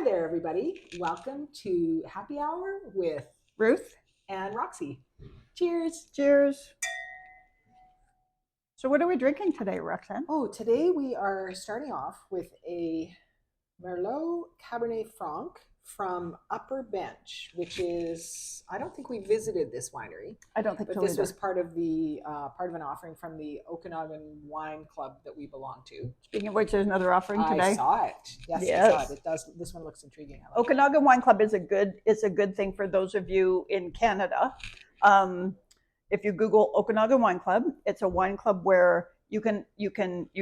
Hi there, everybody. Welcome to Happy Hour with Ruth and Roxy. Cheers. Cheers. So what are we drinking today, Roxanne? Oh, today we are starting off with a merlot cabernet franc from Upper Bench, which is, I don't think we visited this winery, I don't think but so this either. was part of an offering from the Okanagan Wine Club that we belong to. Speaking of which, there's another offering today. I saw it. Yes, I saw it. It does. This one looks intriguing. I like Okanagan Wine Club is a good thing for those of you in Canada. If you Google Okanagan Wine Club, it's a wine club where you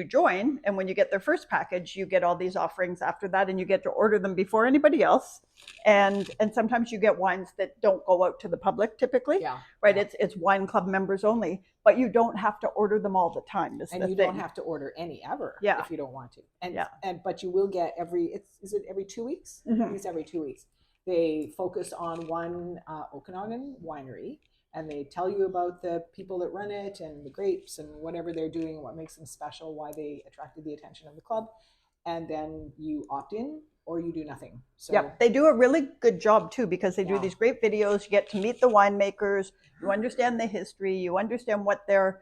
join, and when you get their first package, you get all these offerings after that, and you get to order them before anybody else. And sometimes you get wines that don't go out to the public typically. Yeah. Right. Yeah. It's wine club members only, but you don't have to order them all the time. And you don't have to order any ever if you don't want to. But you will get is it every 2 weeks? Mm-hmm. I think it's every 2 weeks. They focus on one Okanagan winery, and they tell you about the people that run it and the grapes and whatever they're doing, what makes them special, why they attracted the attention of the club. And then you opt in or you do nothing. So yeah, they do a really good job too, because they do these great videos. You get to meet the winemakers, you understand the history, you understand what their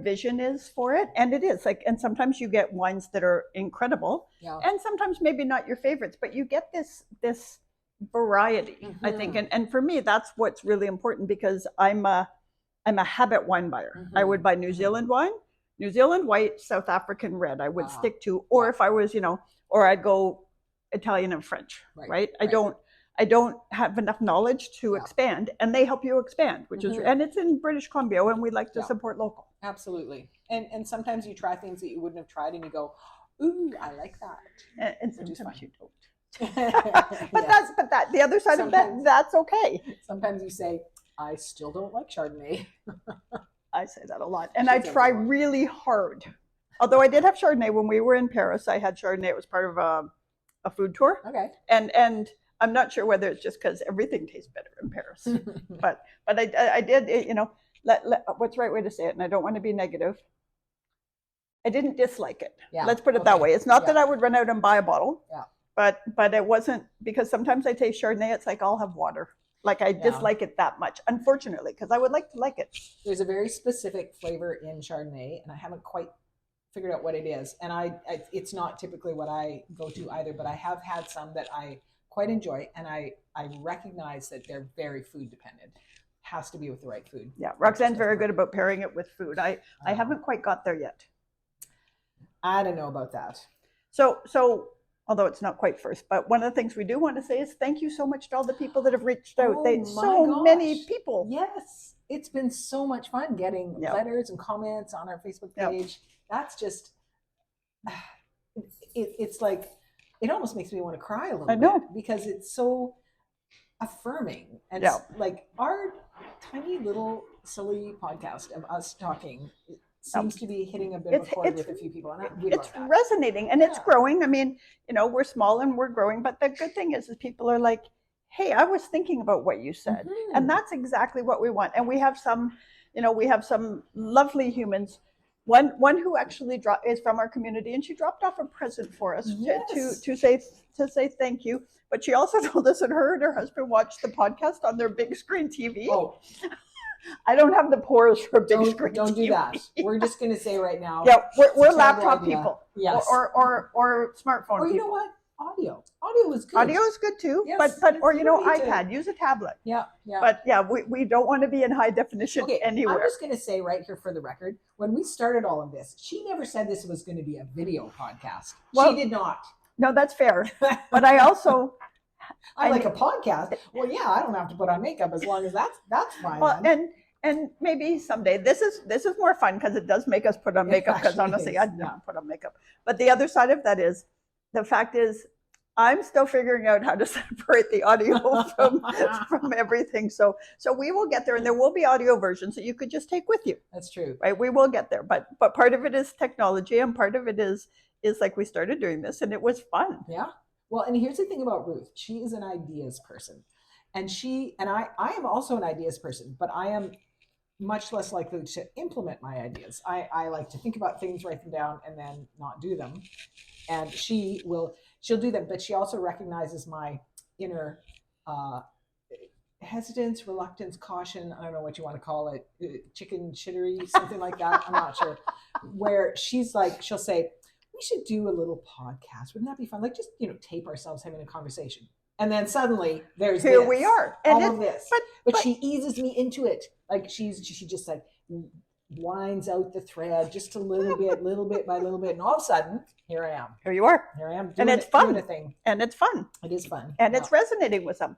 vision is for it. And it is like, and sometimes you get wines that are incredible, and sometimes maybe not your favorites, but you get this variety, I think. And for me, that's what's really important, because I'm a habit wine buyer. I would buy New Zealand wine, New Zealand white, South African red, I would stick to, or if I was, or I'd go Italian and French, right? I don't have enough knowledge to expand, and they help you expand, which is, and it's in British Columbia, and we like to support local. Absolutely. And sometimes you try things that you wouldn't have tried, and you go, ooh, I like that. And sometimes you don't. But the other side of that, that's okay. Sometimes you say, I still don't like Chardonnay. I say that a lot, and I try really hard. Although I did have Chardonnay when we were in Paris. I had Chardonnay. It was part of a food tour. Okay. And I'm not sure whether it's just because everything tastes better in Paris, but I did. What's the right way to say it? And I don't want to be negative. I didn't dislike it. Yeah. Let's put it that way. It's not that I would run out and buy a bottle. Yeah. But it wasn't, because sometimes I taste Chardonnay, it's like I'll have water. Like I dislike it that much, unfortunately, because I would like to like it. There's a very specific flavor in Chardonnay, and I haven't quite figured out what it is. And it's not typically what I go to either, but I have had some that I quite enjoy, and I recognize that they're very food dependent. Has to be with the right food. Yeah, Roxanne's very good about pairing it with food. I haven't quite got there yet. I don't know about that. So although it's not quite first, but one of the things we do want to say is thank you so much to all the people that have reached out. Many people. Yes, it's been so much fun getting letters and comments on our Facebook page. That's just, it's like, it almost makes me want to cry a little bit, because it's so affirming. And like our tiny little silly podcast of us talking seems to be hitting a bit of a chord with a few people, and it's resonating, and it's growing. I mean, we're small and we're growing, but the good thing is people are like, hey, I was thinking about what you said, and that's exactly what we want. And we have some lovely humans. One who actually is from our community, and she dropped off a present for us to say thank you. But she also told us that her and her husband watched the podcast on their big screen TV. Oh. I don't have the pores for big screen. Don't do that. We're just going to say right now. Yeah, we're laptop people. Yes. Or smartphone. Or you know what? Audio is good. Audio is good too. Yes, but iPad. Use a tablet. Yeah. But we don't want to be in high definition anywhere. I'm just going to say right here for the record, when we started all of this, she never said this was going to be a video podcast. Well, she did not. No, that's fair. But I also. I like a podcast. Well, yeah, I don't have to put on makeup as long as that's fine. Well, and maybe someday this is more fun, because it does make us put on makeup. Because honestly, I'd never put on makeup. But the other side of that is, the fact is, I'm still figuring out how to separate the audio from everything. So we will get there, and there will be audio versions that you could just take with you. That's true. Right? We will get there. But part of it is technology, and part of it is like we started doing this, and it was fun. Yeah. Well, and here's the thing about Ruth. She is an ideas person. And I am also an ideas person, but I am much less likely to implement my ideas. I like to think about things, write them down, and then not do them. And she she'll do that, but she also recognizes my inner hesitance, reluctance, caution. I don't know what you want to call it, chicken shittery, something like that. I'm not sure. Where she's like, she'll say, we should do a little podcast. Wouldn't that be fun? Like just, tape ourselves having a conversation. And then suddenly there's Here this, we are. And all of this. But she eases me into it. Like she just like winds out the thread just a little bit by little bit. And all of a sudden, here I am. Here you are. Here I am. And it's fun. Doing a thing. And it's fun. It is fun. And it's resonating with them.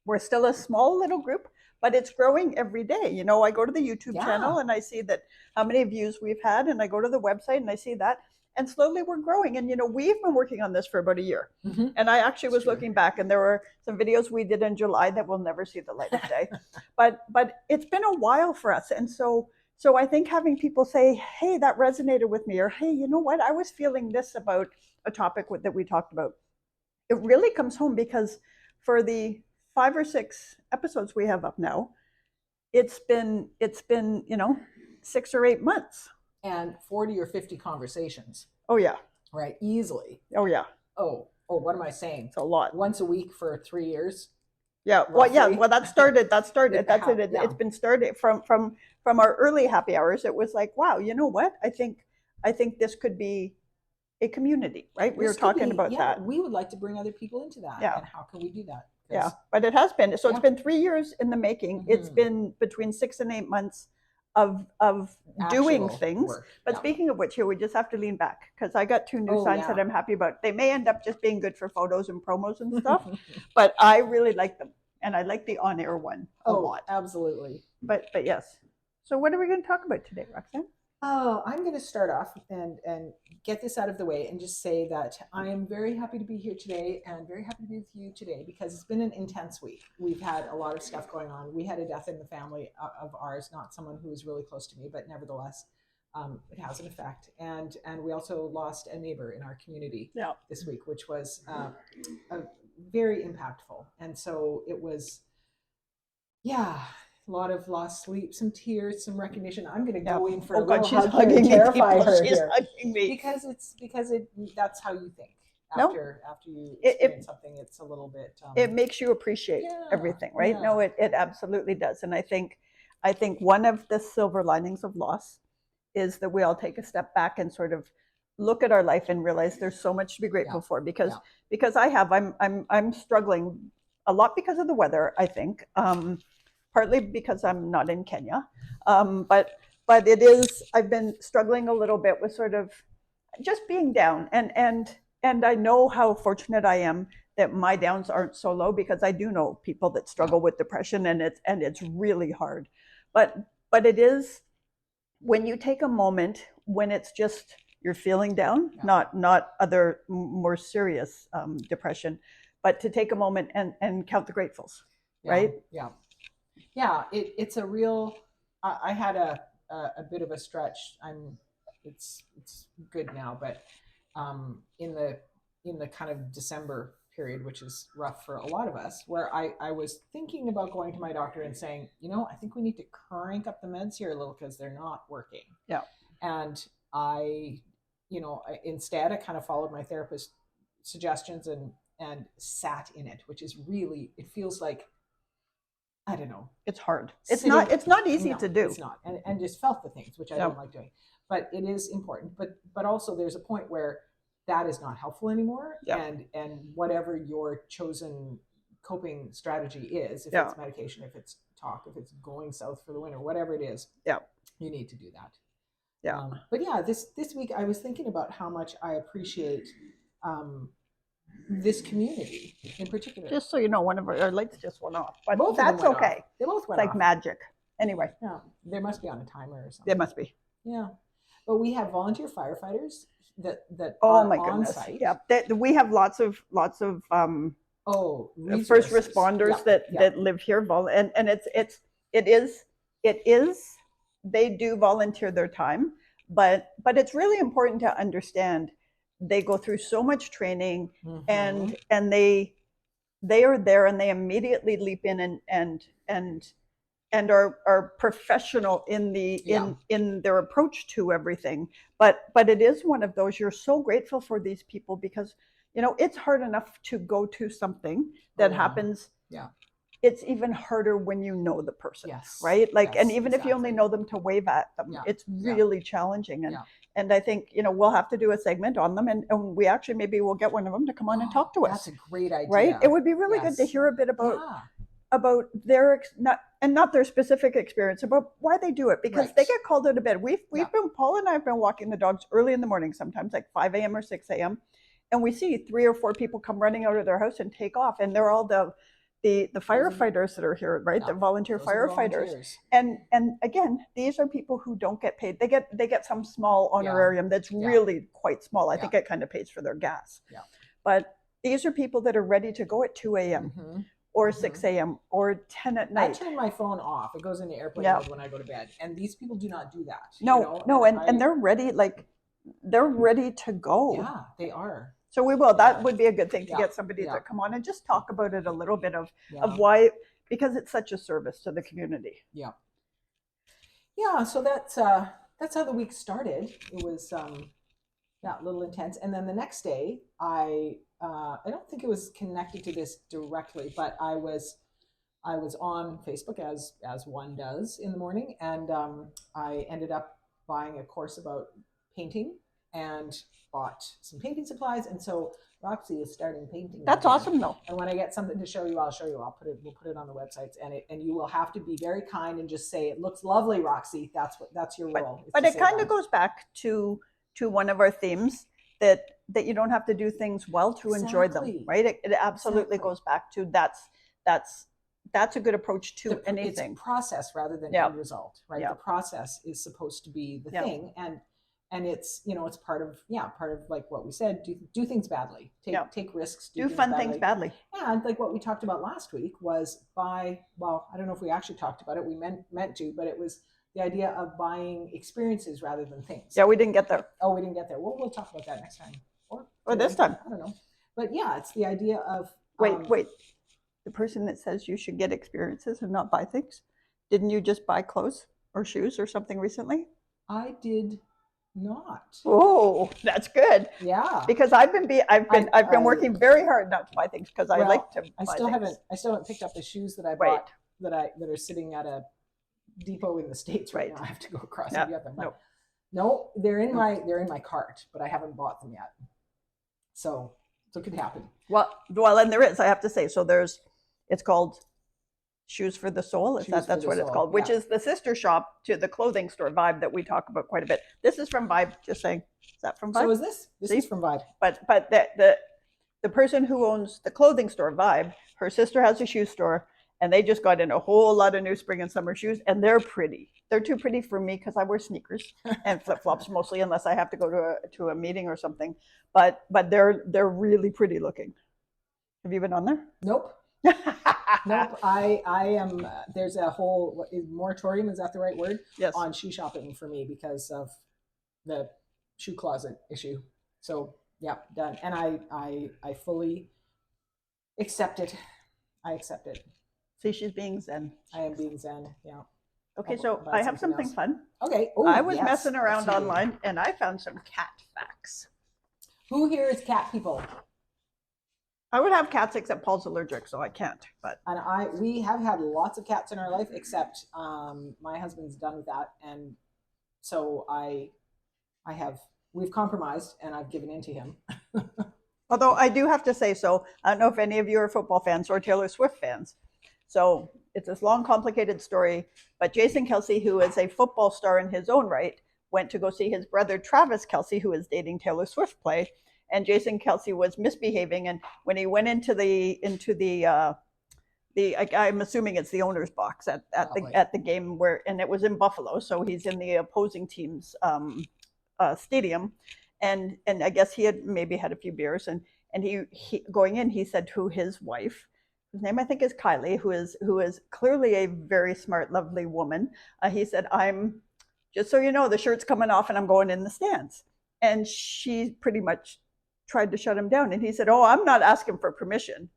We're still a small little group, but it's growing every day. I go to the YouTube channel and I see that how many views we've had, and I go to the website and I see that, and slowly we're growing. And we've been working on this for about a year. Mm-hmm. And I actually was looking back, and there were some videos we did in July that will never see the light of day. but it's been a while for us, and so I think having people say, hey, that resonated with me, or hey, you know what, I was feeling this about a topic that we talked about. It really comes home, because for the 5 or 6 episodes we have up now, it's been 6 or 8 months. And 40 or 50 conversations. Oh yeah. Right, easily. Oh yeah. Oh, what am I saying? It's a lot. Once a week for 3 years. Yeah. Roughly. Well, yeah. Well, that started. That's it. Yeah. It's been started from our early happy hours. It was like, wow, you know what? I think this could be a community, right? We were talking about that. We would like to bring other people into that. Yeah. And how can we do that? Yeah, but it has been. So it's been 3 years in the making. Mm-hmm. It's been between 6 and 8 months of doing things. Work. But speaking of which, here we just have to lean back, because I got 2 new signs that I'm happy about. They may end up just being good for photos and promos and stuff, but I really like them, and I like the on-air one a lot. Absolutely. But yes. So what are we going to talk about today, Roxanne? Oh, I'm going to start off and get this out of the way and just say that I am very happy to be here today, and very happy to be with you today, because it's been an intense week. We've had a lot of stuff going on. We had a death in the family of ours, not someone who was really close to me, but nevertheless, it has an effect. And we also lost a neighbor in our community this week, which was very impactful. And so it was, a lot of lost sleep, some tears, some recognition. I'm going to go in for a little she's hug hugging me. Terrify her she's here. Hugging me. Because that's how you think after you experience something. It's a little bit. It makes you appreciate everything, right? Yeah. No, it absolutely does. And I think one of the silver linings of loss is that we all take a step back and sort of look at our life and realize there's so much to be grateful for. Because I'm struggling a lot because of the weather, I think. Partly because I'm not in Kenya, but it is, I've been struggling a little bit with sort of just being down, and I know how fortunate I am that my downs aren't so low, because I do know people that struggle with depression, and it's really hard, but it is when you take a moment when it's just you're feeling down, not other more serious depression, but to take a moment and count the gratefuls, right? Yeah, it's a real. I had a bit of a stretch. It's good now, but in the kind of December period, which is rough for a lot of us, where I was thinking about going to my doctor and saying, I think we need to crank up the meds here a little, because they're not working. Yeah. And instead I kind of followed my therapist's suggestions and sat in it, which is really, it feels like, I don't know. It's hard. It's not easy to do. It's not. And just felt the things, which I don't like doing. But it is important. But also there's a point where that is not helpful anymore. Yeah. And whatever your chosen coping strategy is, if it's medication, if it's talk, if it's going south for the winter, whatever it is, you need to do that. Yeah. But this week I was thinking about how much I appreciate this community in particular. Just so you know, one of our lights just went off, but both that's okay. They both went off. It's like magic. Anyway. Yeah, there must be on a timer or something. There must be. Yeah, but we have volunteer firefighters that oh are my on goodness. site. Yeah, we have lots of first responders that live here, and it is they do volunteer their time, but it's really important to understand they go through so much training, and they are there, and they immediately leap in and are professional in their approach to everything. But it is one of those, you're so grateful for these people, because you know, it's hard enough to go to something that happens. Yeah. It's even harder when you know the person, Yes. right? Like, Yes, and even if you only exactly. know them to wave at them, Yeah. it's really challenging. Yeah. And I think, you know, we'll have to do a segment on them, and we actually maybe we'll get one of them to come on and talk to us. That's a great idea. Right? It would be really good to hear a bit about their not their specific experience, about why they do it, because they get called out of bed. We've been, Paul and I have been walking the dogs early in the morning, sometimes like 5 a.m. or 6 a.m. And we see 3 or 4 people come running out of their house and take off, and they're all the firefighters that are here, right? The volunteer firefighters. And again, these are people who don't get paid. They get some small honorarium that's really quite small. I think it kind of pays for their gas. Yeah. But these are people that are ready to go at 2 a.m. or 6 a.m. or 10 at night. I turn my phone off. It goes into airplane mode when I go to bed. And these people do not do that. No, and they're ready, they're ready to go. Yeah, they are. So we will. That would be a good thing to get somebody to come on and just talk about it a little bit of why, because it's such a service to the community. Yeah. Yeah. So that's how the week started. It was a little intense. And then the next day, I don't think it was connected to this directly, but I was on Facebook as one does in the morning, and I ended up buying a course about painting and bought some painting supplies, and so Roxy is starting painting. That's awesome, though. And when I get something to show you, I'll show you. We'll put it on the websites, and you will have to be very kind and just say, "It looks lovely, Roxy." That's your role. But it kind of goes back to one of our themes, that you don't have to do things well to enjoy them, right? It absolutely goes back to that's a good approach to anything. It's process rather than end result, right? The process is supposed to be the thing, and it's, you know, it's part of like what we said, do things badly, take risks, do fun things badly. And like what we talked about last week was I don't know if we actually talked about it, we meant to, but it was the idea of buying experiences rather than things. Yeah, we didn't get there. Oh, we didn't get there. We'll talk about that next time. Or this time. I don't know. But yeah, it's the idea of wait. The person that says you should get experiences and not buy things, didn't you just buy clothes or shoes or something recently? I did not. Oh, that's good. Yeah. Because I've been working very hard not to buy things, because I like to buy I still haven't picked up the shoes that I bought that are sitting at a depot in the States right now. I have to go across and get them. No, they're in my cart, but I haven't bought them yet. So it could happen. Well, and there is, I have to say, so it's called Shoes for the Soul. That's what it's called, which is the sister shop to the clothing store Vibe that we talk about quite a bit. This is from Vibe, just saying. Is that from Vibe? So is this? This is from Vibe. But the person who owns the clothing store Vibe, her sister has a shoe store, and they just got in a whole lot of new spring and summer shoes, and they're pretty. They're too pretty for me because I wear sneakers and flip-flops mostly, unless I have to go to a meeting or something. But they're really pretty looking. Have you been on there? Nope. Nope. I am. There's a whole moratorium. Is that the right word? Yes. On shoe shopping for me because of the shoe closet issue. So yeah, done. And I fully accept it. I accept it. See, she's being zen. I am being zen. Yeah. Okay, so I have something fun. Okay. Ooh, I was messing around online and I found some cat facts. Who here is cat people? I would have cats, except Paul's allergic, so I can't. And we have had lots of cats in our life, except my husband's done with that, and so we've compromised, and I've given in to him. Although I do have to say, so I don't know if any of you are football fans or Taylor Swift fans. So it's this long, complicated story, but Jason Kelce, who is a football star in his own right, went to go see his brother Travis Kelce, who is dating Taylor Swift, play. And Jason Kelce was misbehaving, and when he went into the I'm assuming it's the owner's box at the game and it was in Buffalo, so he's in the opposing team's stadium, and I guess he had maybe had a few beers, and he going in, he said to his wife, whose name I think is Kylie, who is clearly a very smart, lovely woman, he said, "I'm just so you know, the shirt's coming off and I'm going in the stands," and she pretty much tried to shut him down, and he said, "Oh, I'm not asking for permission."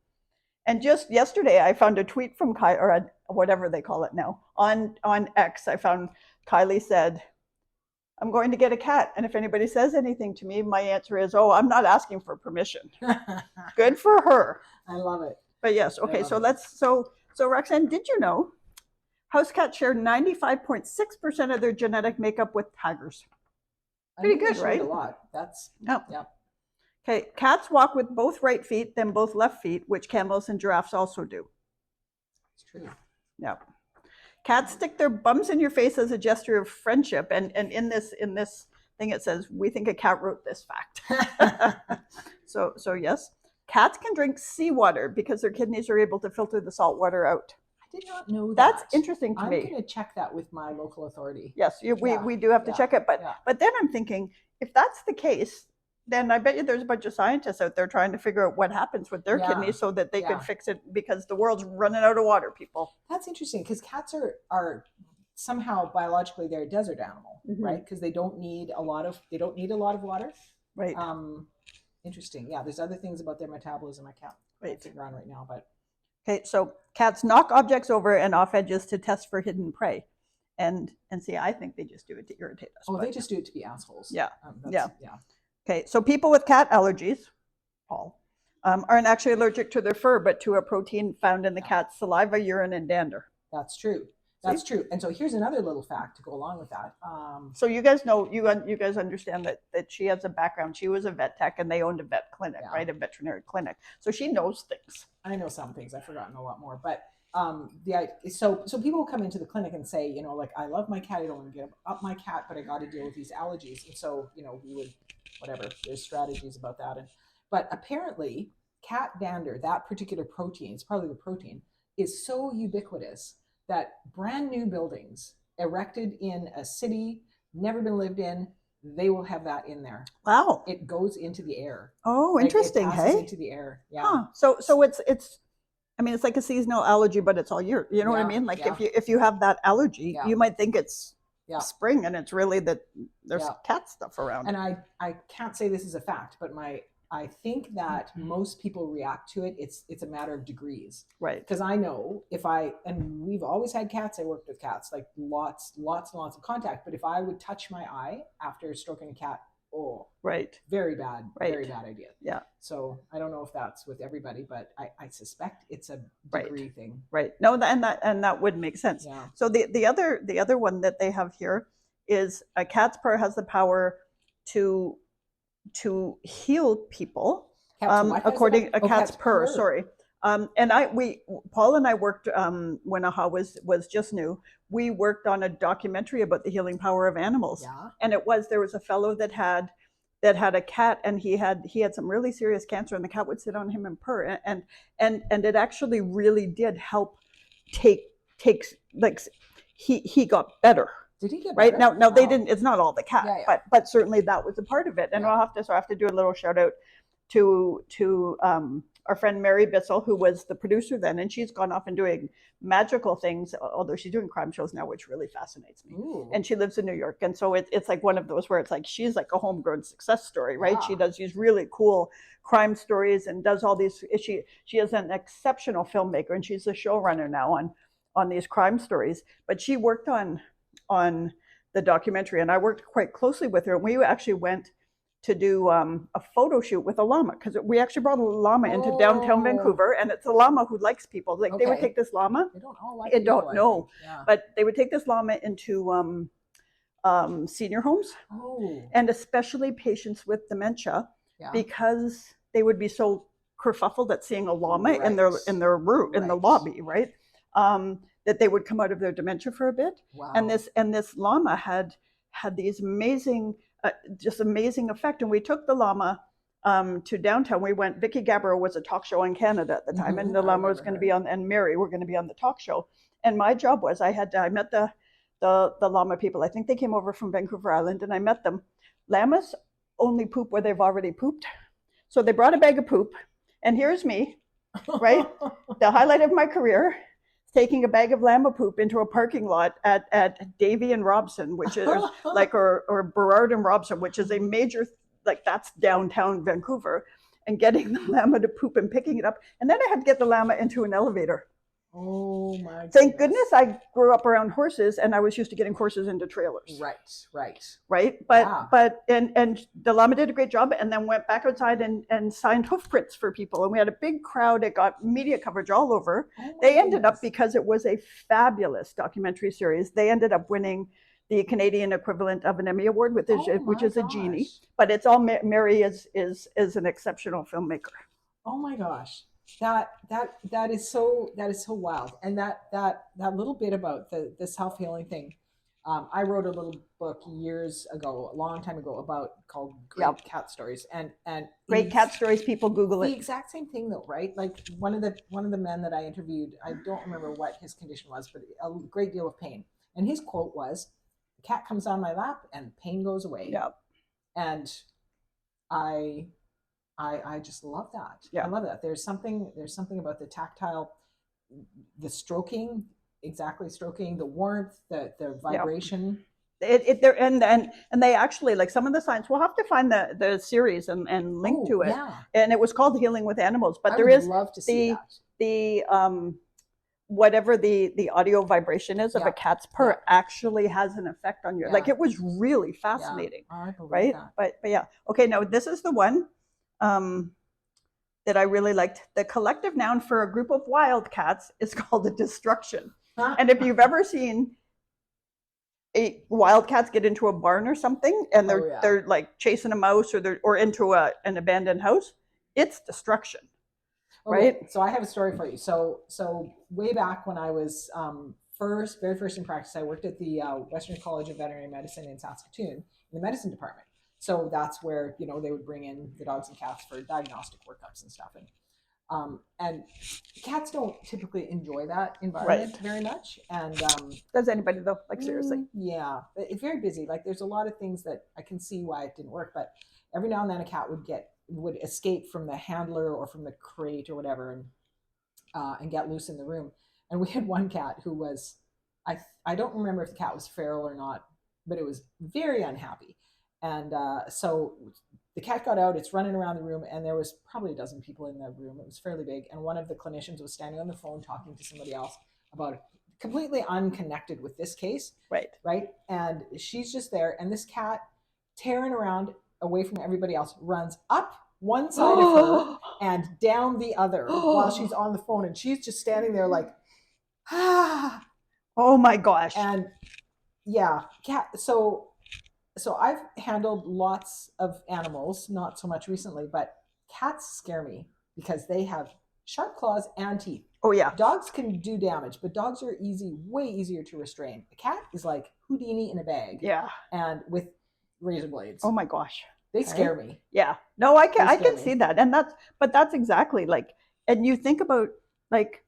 And just yesterday, I found a tweet from Kylie, or whatever they call it now, on X. I found Kylie said, I'm going to get a cat. And if anybody says anything to me, my answer is, oh, I'm not asking for permission. Good for her. I love it. But yes, okay, so Roxanne, did you know house cats share 95.6% of their genetic makeup with tigers? Pretty good, right? A lot. That's yeah. Okay, cats walk with both right feet, then both left feet, which camels and giraffes also do. It's true. Yeah. Cats stick their bums in your face as a gesture of friendship, and in this thing it says, we think a cat wrote this fact. So yes, cats can drink seawater because their kidneys are able to filter the salt water out. I did not know that. That's interesting to me. I'm going to check that with my local authority. Yes, we do have to check it, but then I'm thinking, if that's the case, then I bet you there's a bunch of scientists out there trying to figure out what happens with their kidneys so that they could fix it, because the world's running out of water, people. That's interesting, because cats are somehow biologically they're a desert animal, right? Because they don't need a lot of water. Right. Interesting. Yeah, there's other things about their metabolism I can't figure out right now, but. Okay, so cats knock objects over and off edges to test for hidden prey. And see, I think they just do it to irritate us. Oh, they just do it to be assholes. Yeah. Yeah. Okay, so people with cat allergies, Paul, aren't actually allergic to their fur, but to a protein found in the cat's saliva, urine, and dander. That's true. That's true. And so here's another little fact to go along with that. So you guys know, you guys understand that she has a background. She was a vet tech, and they owned a vet clinic, right? A veterinary clinic. So she knows things. I know some things. I've forgotten a lot more. But so people will come into the clinic and say, you know, like, I love my cat. I don't want to get up my cat, but I got to deal with these allergies. And so, you know, we would, whatever, there's strategies about that. But apparently cat dander, that particular protein, it's probably the protein, is so ubiquitous that brand new buildings erected in a city, never been lived in, they will have that in there. Wow. It goes into the air. Oh, interesting. It passes into the air. Yeah. Huh. So it's I mean, it's like a seasonal allergy, but it's all year. You know what I mean? Like if you have that allergy, you might think it's spring, and it's really that there's cat stuff around. And I can't say this is a fact, but I think that most people react to it. It's a matter of degrees, right? Because I know and we've always had cats. I worked with cats, like lots and lots of contact. But if I would touch my eye after stroking a cat, very bad idea. Yeah. So I don't know if that's with everybody, but I suspect it's a degree thing. Right. No, and that would make sense. Yeah. So the other one that they have here is a cat's purr has the power to heal people, according a cat's purr. Sorry. And Paul and I worked when AHA was just new. We worked on a documentary about the healing power of animals. Yeah. And there was a fellow that had a cat, and he had some really serious cancer, and the cat would sit on him and purr, and it actually really did help he got better. Did he get right better? now they didn't, it's not all the cat, but certainly that was a part of it. And I have to do a little shout out to our friend Mary Bissell, who was the producer then, and she's gone off and doing magical things, although she's doing crime shows now, which really fascinates me. Ooh. And she lives in New York, and so it's like one of those where it's like she's like a homegrown success story, right? Yeah. She does these really cool crime stories and does all these. She is an exceptional filmmaker, and she's a showrunner now on these crime stories. But she worked on the documentary, and I worked quite closely with her, and we actually went to do a photo shoot with a llama, because we actually brought a llama into downtown Vancouver, and it's a llama who likes people. Like they would take this llama. They don't all like people, don't know, but they would take this llama into senior homes, and especially patients with dementia, because they would be so kerfuffled at seeing a llama in their room in the lobby, right? That they would come out of their dementia for a bit. Wow. And this llama had these amazing, just amazing effect. And we took the llama to downtown. We went. Vicky Gabbro was a talk show in Canada at the time, and the llama was going to be on, and Mary were going to be on the talk show. And my job was I met the llama people. I think they came over from Vancouver Island, and I met them. Llamas only poop where they've already pooped, so they brought a bag of poop, and here's me, right, the highlight of my career, taking a bag of llama poop into a parking lot at Davie and Robson, which is like, or Burrard and Robson, which is a major, like that's downtown Vancouver, and getting the llama to poop and picking it up. And then I had to get the llama into an elevator. Oh my Thank goodness. goodness I grew up around horses, and I was used to getting horses into trailers. Right. But Yeah. and the llama did a great job, and then went back outside and signed hoof prints for people, and we had a big crowd. It got media coverage all over. Oh my They ended up, goodness. because it was a fabulous documentary series, they ended up winning the Canadian equivalent of an Emmy Award, which Oh is my a Genie. gosh. But it's all Mary is an exceptional filmmaker. Oh my gosh. That is so wild. And that little bit about the self-healing thing. I wrote a little book years ago, a long time ago, about called Great Yep. Cat Stories. And Great cat stories. People Google the it. exact same thing though, right? Like one of the men that I interviewed, I don't remember what his condition was, but a great deal of pain. And his quote was, "The cat comes on my lap and pain goes away." Yeah. And I I just love that. Yeah. I love that. There's something about the tactile, the stroking, exactly stroking, the warmth, the vibration. And they actually, like, some of the science, we'll have to find the series and link to it. Yeah. And it was called Healing with Animals, but I there would is love to see that. the whatever the audio vibration is of a cat's purr actually has an effect on you. Like, it was really fascinating. I believe right that. but yeah, okay, now this is the one that I really liked. The collective noun for a group of wildcats is called a destruction. And if you've ever seen wildcats get into a barn or something, and they're like chasing a mouse, or into an abandoned house, it's destruction. Okay, right? so I have a story for you. So way back when I was very first in practice, I worked at the Western College of Veterinary Medicine in Saskatoon in the medicine department. So that's where they would bring in the dogs and cats for diagnostic workups and stuff. And cats don't typically enjoy that environment very much. And does anybody though? Like, seriously? Yeah, it's very busy. Like, there's a lot of things that I can see why it didn't work, but every now and then a cat would escape from the handler or from the crate or whatever, and get loose in the room. And we had one cat who was, I don't remember if the cat was feral or not, but it was very unhappy. And so the cat got out, it's running around the room, and there was probably a dozen people in the room. It was fairly big. And one of the clinicians was standing on the phone talking to somebody else about it, completely unconnected with this case. Right. And she's just there, and this cat, tearing around away from everybody else, runs up one side of her and down the other while she's on the phone. And she's just standing there like, ah. Oh my gosh. And yeah, cat. So I've handled lots of animals, not so much recently, but cats scare me because they have sharp claws and teeth. Oh yeah. Dogs can do damage, but dogs are way easier to restrain. A cat is like Houdini in a bag. Yeah. And with razor blades. Oh my gosh. They scare me. Yeah. No, I can see that. And that's exactly like, and you think about, like,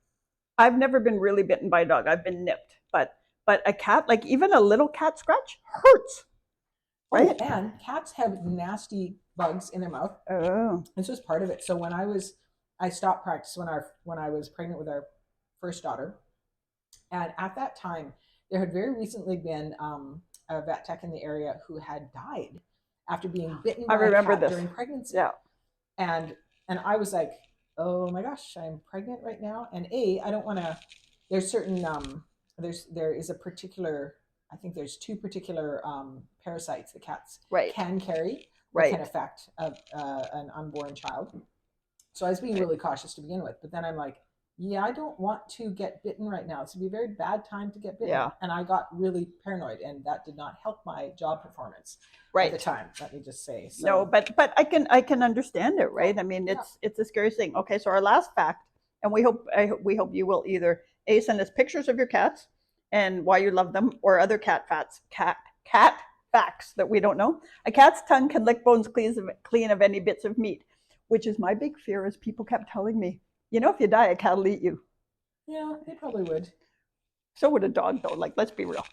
I've never been really bitten by a dog. I've been nipped, but a cat, like, even a little cat scratch hurts. Right? Oh, and cats have nasty bugs in their mouth. Oh. This was part of it. So I stopped practice when I was pregnant with our first daughter. And at that time, there had very recently been a vet tech in the area who had died after being bitten by a cat during pregnancy. Yeah. And I was like, oh my gosh, I'm pregnant right now. And I don't want to, there's certain, there is a particular, I think there's two particular parasites that cats can carry that can affect an unborn child. So I was being really cautious to begin with. But then I'm like, yeah, I don't want to get bitten right now. This would be a very bad time to get bitten. Yeah. And I got really paranoid, and that did not help my job performance at the time, let me just say. So, no, but I can understand it, right? I mean, it's a scary thing. Okay, so our last fact, and we hope you will either send us pictures of your cats and why you love them, or other cat facts that we don't know. A cat's tongue can lick bones clean of any bits of meat, which is my big fear, as people kept telling me, if you die, a cat will eat you. Yeah, they probably would. So would a dog, though. Like, let's be real.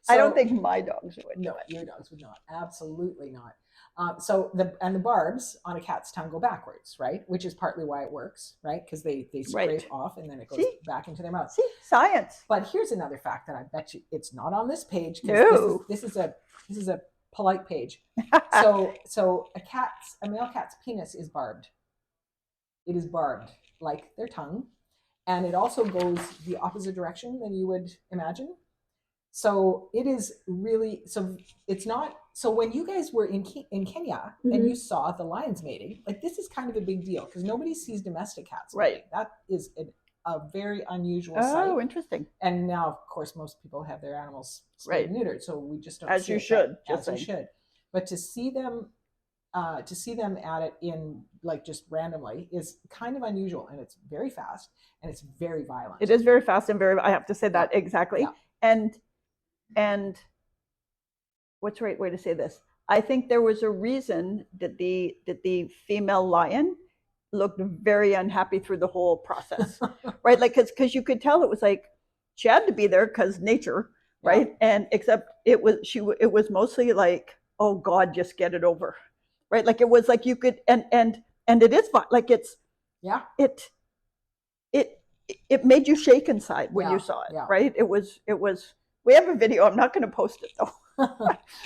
So, I don't think my dogs would. No, your dogs would not. Absolutely not. So the barbs on a cat's tongue go backwards, right? Which is partly why it works, right? Because they scrape off and then it goes back into their mouth. See, science. But here's another fact that I bet you it's not on this page. No. This is a polite page. So a male cat's penis is barbed. It is barbed like their tongue, and it also goes the opposite direction than you would imagine. So it is really, so it's not, so when you guys were in Kenya and you saw the lions mating, like this is kind of a big deal because nobody sees domestic cats mating. That is a very unusual sight. Oh, interesting. And now, of course, most people have their animals spayed and neutered, so we just don't as see you it, should, as you should. But to see them at it in like just randomly is kind of unusual, and it's very fast and it's very violent. It is very fast and very, I have to say that exactly. And what's the right way to say this? I think there was a reason that the female lion looked very unhappy through the whole process, right? Like, because you could tell it was like she had to be there because nature, right? And except it was mostly like, oh God, just get it over, right? Like it was like you could, and it is like it's it made you shake inside when you saw it, right? It was. We have a video. I'm not going to post it though.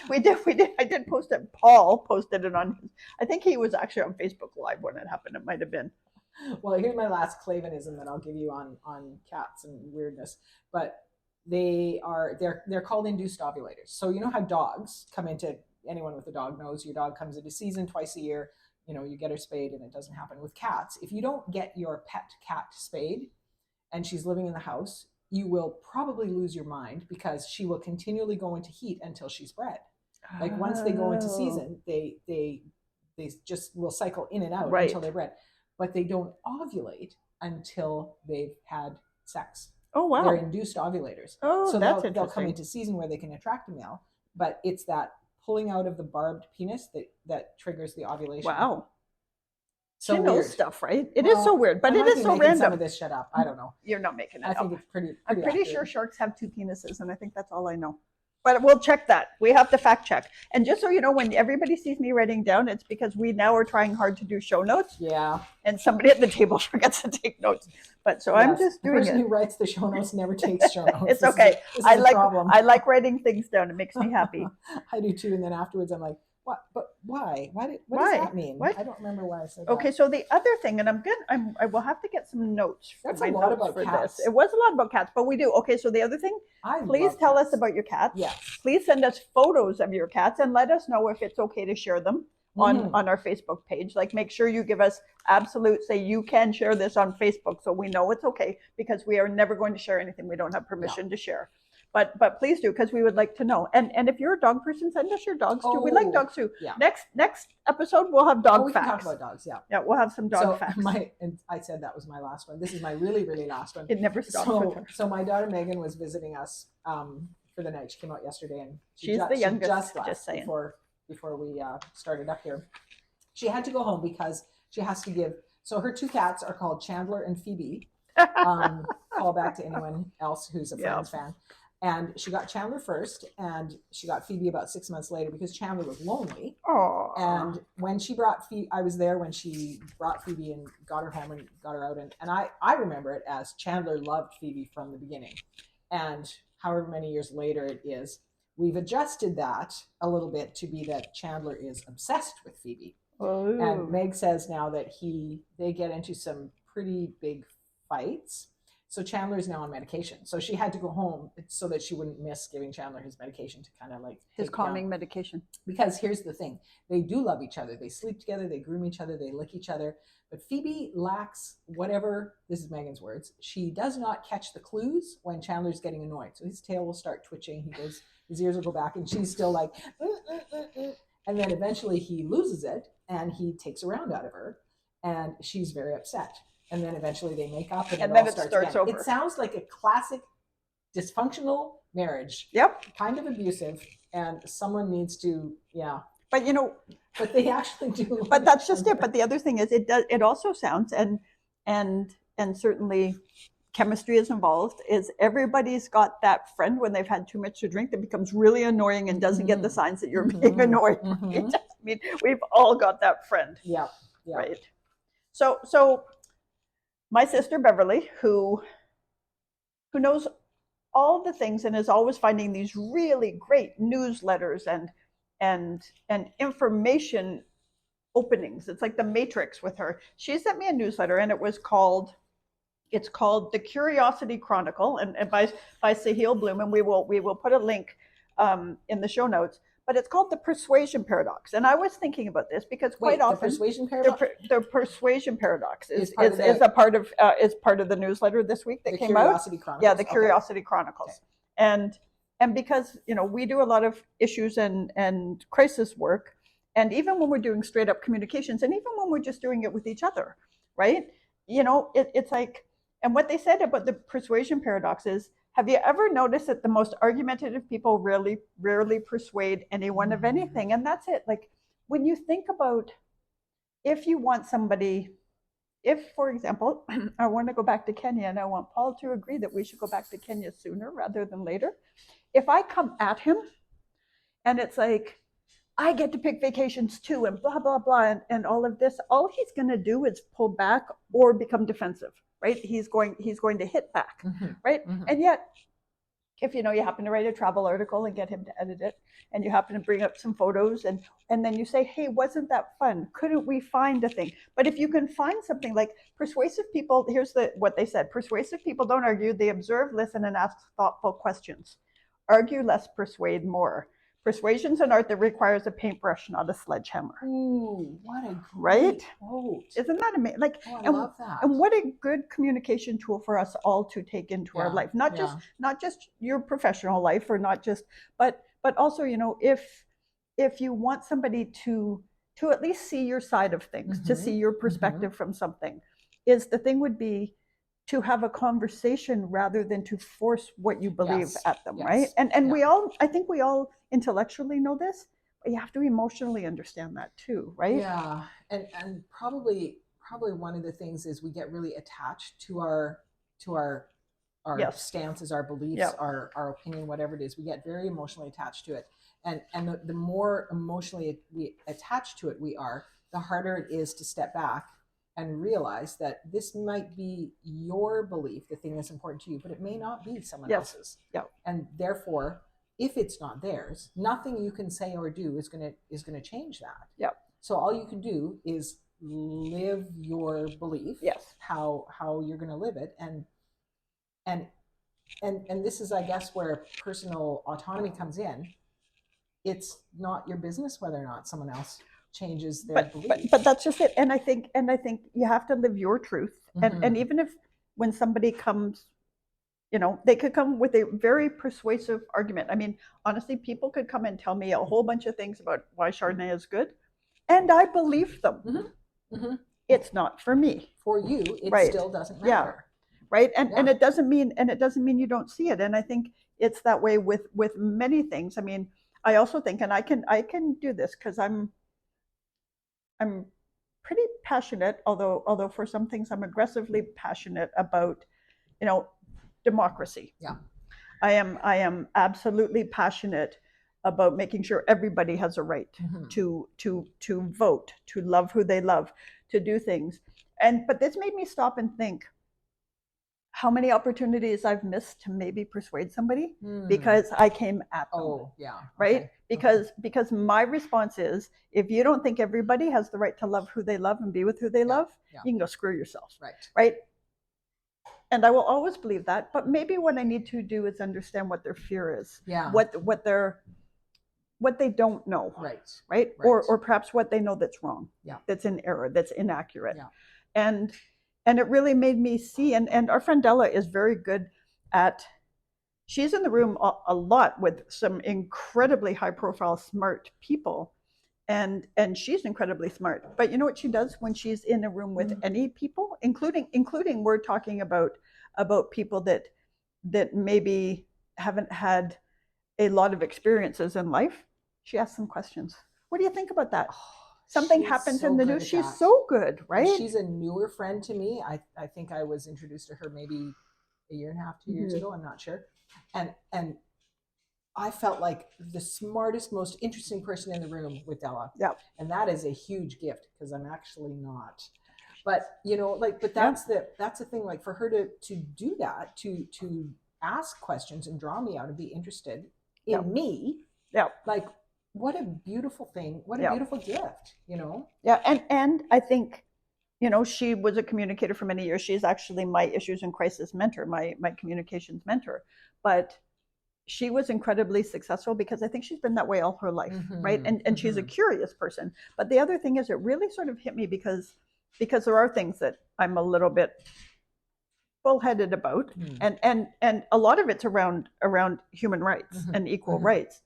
we did. I did post it. Paul posted it on his. I think he was actually on Facebook Live when it happened. It might have been. Well, here's my last clavanism that I'll give you on cats and weirdness. But they're called induced ovulators. So you know how dogs come into, anyone with a dog knows your dog comes into season twice a year. You know, you get her spayed and it doesn't happen with cats. If you don't get your pet cat spayed and she's living in the house, you will probably lose your mind because she will continually go into heat until she's bred. Like once they go into season, they just will cycle in and out until they're bred. But they don't ovulate until they've had sex. Oh, wow. They're induced ovulators. Oh, so that's they'll come into season where they can attract a male, but it's that pulling out of the barbed penis that triggers the ovulation. Wow. So she knows stuff, right? It is so weird, but it is so random. Some of this shut up. I don't know. You're not making it up. I think it's pretty I'm pretty sure sharks have 2 penises, and I think that's all I know. But we'll check that. We have to fact check. And just so you know, when everybody sees me writing down, it's because we now are trying hard to do show notes. Yeah. And somebody at the table forgets to take notes. But so I'm just doing it. The person who writes the show notes never takes show notes. It's okay. I like writing things down. It makes me happy. I do too. And then afterwards, I'm like, what? But why? What does that mean? What? I don't remember why I said that. Okay, so the other thing, and I will have to get some notes. That's a lot about cats. It was a lot about cats, but we do. Okay, so the other thing, please tell us about your cats. Yes. Please send us photos of your cats and let us know if it's okay to share them on our Facebook page. Like, make sure you give us absolute, say you can share this on Facebook so we know it's okay, because we are never going to share anything we don't have permission to share. But please do, because we would like to know. And if you're a dog person, send us your dogs too. We like dogs too. Yeah. Next episode we'll have dog we facts. Can talk about dogs. Yeah. Yeah, we'll have some dog facts. And I said that was my last one. This is my really, really last one. It never stops with her. So my daughter Megan was visiting us for the night. She came out yesterday, and she's the youngest. Just left before we started up here. She had to go home because she has to give. So her 2 cats are called Chandler and Phoebe. Call back to anyone else who's a Friends fan. And she got Chandler first, and she got Phoebe about 6 months later because Chandler was lonely. Aww. And when she brought Phoebe, I was there when she brought Phoebe and got her home and got her out. And I remember it as Chandler loved Phoebe from the beginning. And however many years later it is, we've adjusted that a little bit to be that Chandler is obsessed with Phoebe. Oh. And Meg says now that they get into some pretty big fights. So Chandler is now on medication. So she had to go home so that she wouldn't miss giving Chandler his medication to kind of like his calming medication. Because here's the thing. They do love each other. They sleep together. They groom each other. They lick each other. But Phoebe lacks whatever, this is Megan's words, she does not catch the clues when Chandler's getting annoyed. So his tail will start twitching. His ears will go back, and she's still like, and then eventually he loses it and he takes a round out of her, and she's very upset. And then eventually they make up, and then it starts over. It sounds like a classic dysfunctional marriage. Yep. Kind of abusive, and someone needs to, But but they actually do. But that's just it. But the other thing is, it also sounds, and certainly chemistry is involved, is everybody's got that friend when they've had too much to drink that becomes really annoying and doesn't get the signs that you're being annoyed. I mean, we've all got that friend. Yeah. Right. So my sister Beverly, who knows all the things and is always finding these really great newsletters and information openings. It's like the Matrix with her. She sent me a newsletter, and it was called It's called The Curiosity Chronicle, and by Sahil Bloom, and we will put a link in the show notes. But it's called the Persuasion Paradox, and I was thinking about this because quite often the persuasion paradox. The Persuasion Paradox is part of the newsletter this week that the came out. Curiosity Chronicles. Yeah, the Curiosity Chronicles, and because we do a lot of issues and crisis work, and even when we're doing straight up communications, and even when we're just doing it with each other, right? It's like. And what they said about the persuasion paradox is, have you ever noticed that the most argumentative people rarely persuade anyone of anything? And that's it. Like, when you think about, if you want somebody, if, for example, I want to go back to Kenya and I want Paul to agree that we should go back to Kenya sooner rather than later. If I come at him and it's like, I get to pick vacations too, and blah, blah, blah, and all of this, all he's going to do is pull back or become defensive. Right? He's going to hit back, right? And yet, if you happen to write a travel article and get him to edit it, and you happen to bring up some photos, and then you say, hey, wasn't that fun? Couldn't we find a thing? But if you can find something, like persuasive people, here's what they said: persuasive people don't argue, they observe, listen, and ask thoughtful questions. Argue less, persuade more. Persuasion's an art that requires a paintbrush, not a sledgehammer. Ooh, what a great quote. Isn't that amazing? Like, I love that. And what a good communication tool for us all to take into our life. Not just your professional life, or not just, but also, if you want somebody to at least see your side of things, to see your perspective from something, the thing would be to have a conversation rather than to force what you believe at them, right? And I think we all intellectually know this, but you have to emotionally understand that too, right? Yeah, and probably one of the things is we get really attached to our stances, our beliefs, our opinion, whatever it is. We get very emotionally attached to it, and the more emotionally we attach to it we are, the harder it is to step back and realize that this might be your belief, the thing that's important to you, but it may not be someone else's. Yeah. And therefore, if it's not theirs, nothing you can say or do is gonna change that. Yeah. So all you can do is live your belief. Yes. How you're gonna live it, and this is, I guess, where personal autonomy comes in. It's not your business whether or not someone else changes their belief. But that's just it. And I think you have to live your truth. And even if, when somebody comes, they could come with a very persuasive argument. I mean, honestly, people could come and tell me a whole bunch of things about why Chardonnay is good, and I believe them. It's not for me. For you, it still doesn't matter. Yeah. Right. And it doesn't mean you don't see it. And I think it's that way with many things. I mean, I also think, and I can do this because I'm pretty passionate, although for some things I'm aggressively passionate about, democracy. Yeah. I am absolutely passionate about making sure everybody has a right to vote, to love who they love, to do things. But this made me stop and think how many opportunities I've missed to maybe persuade somebody because I came at them. Oh, yeah. Right? Okay. Because my response is, if you don't think everybody has the right to love who they love and be with who they love, you can go screw yourself. Right? And I will always believe that. But maybe what I need to do is understand what their fear is. Yeah. What they don't know. Right? Or perhaps what they know that's wrong. Yeah. That's in error, that's inaccurate. Yeah. And it really made me see, and our friend Della is very good at, she's in the room a lot with some incredibly high profile, smart people. And she's incredibly smart. But you know what she does when she's in a room with any people, including we're talking about people that maybe haven't had a lot of experiences in life? She asks them questions. What do you think about that? Something happens in the news. She's so good, right? And she's a newer friend to me. I think I was introduced to her maybe a year and a half, 2 years ago. I'm not sure. And I felt like the smartest, most interesting person in the room with Della. Yeah. And that is a huge gift because I'm actually not. But but that's the thing. Like, for her to do that, to ask questions and draw me out and be interested in me. Yeah. Like, what a beautiful thing. What a beautiful gift, Yeah. And I think you know, she was a communicator for many years. She's actually my issues and crisis mentor, my communications mentor. But she was incredibly successful because I think she's been that way all her life, right? And she's a curious person. But the other thing is, it really sort of hit me because there are things that I'm a little bit bullheaded about, and a lot of it's around human rights and equal rights.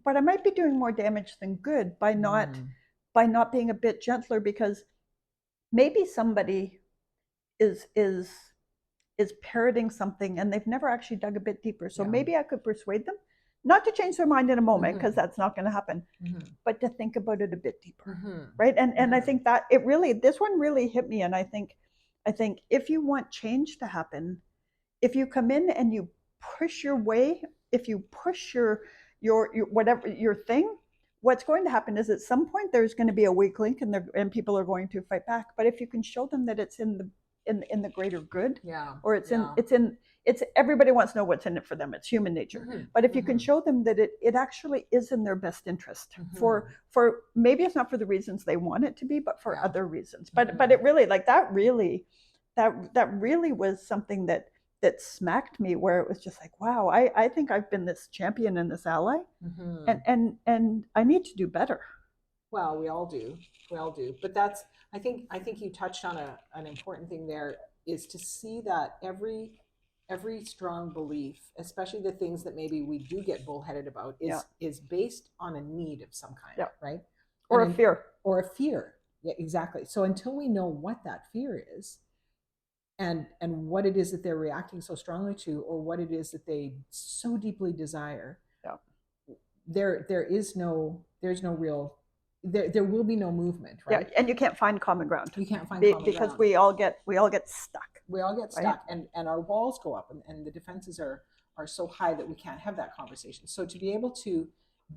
But I might be doing more damage than good by not being a bit gentler, because maybe somebody is parroting something and they've never actually dug a bit deeper. So maybe I could persuade them not to change their mind in a moment, because that's not going to happen, but to think about it a bit deeper, right? And I think that this one really hit me. And I think if you want change to happen, if you come in and you push your way, if you push your whatever your thing, what's going to happen is at some point there's going to be a weak link, and people are going to fight back. But if you can show them that it's in the greater good, or it's everybody wants to know what's in it for them. It's human nature. But if you can show them that it actually is in their best interest, for maybe it's not for the reasons they want it to be, but for other reasons. But it really, like, that really was something that smacked me, where it was just like, wow, I think I've been this champion and this ally, and I need to do better. Well, we all do. But that's, I think you touched on an important thing there, is to see that every strong belief, especially the things that maybe we do get bullheaded about, is based on a need of some kind, right? Or a fear. Or a fear. Yeah, exactly. So until we know what that fear is, and what it is that they're reacting so strongly to, or what it is that they so deeply desire, there will be no movement, right? Yeah, and you can't find common ground. You can't find common ground because we all get stuck. We all get stuck, right? and our walls go up, and the defenses are so high that we can't have that conversation. So to be able to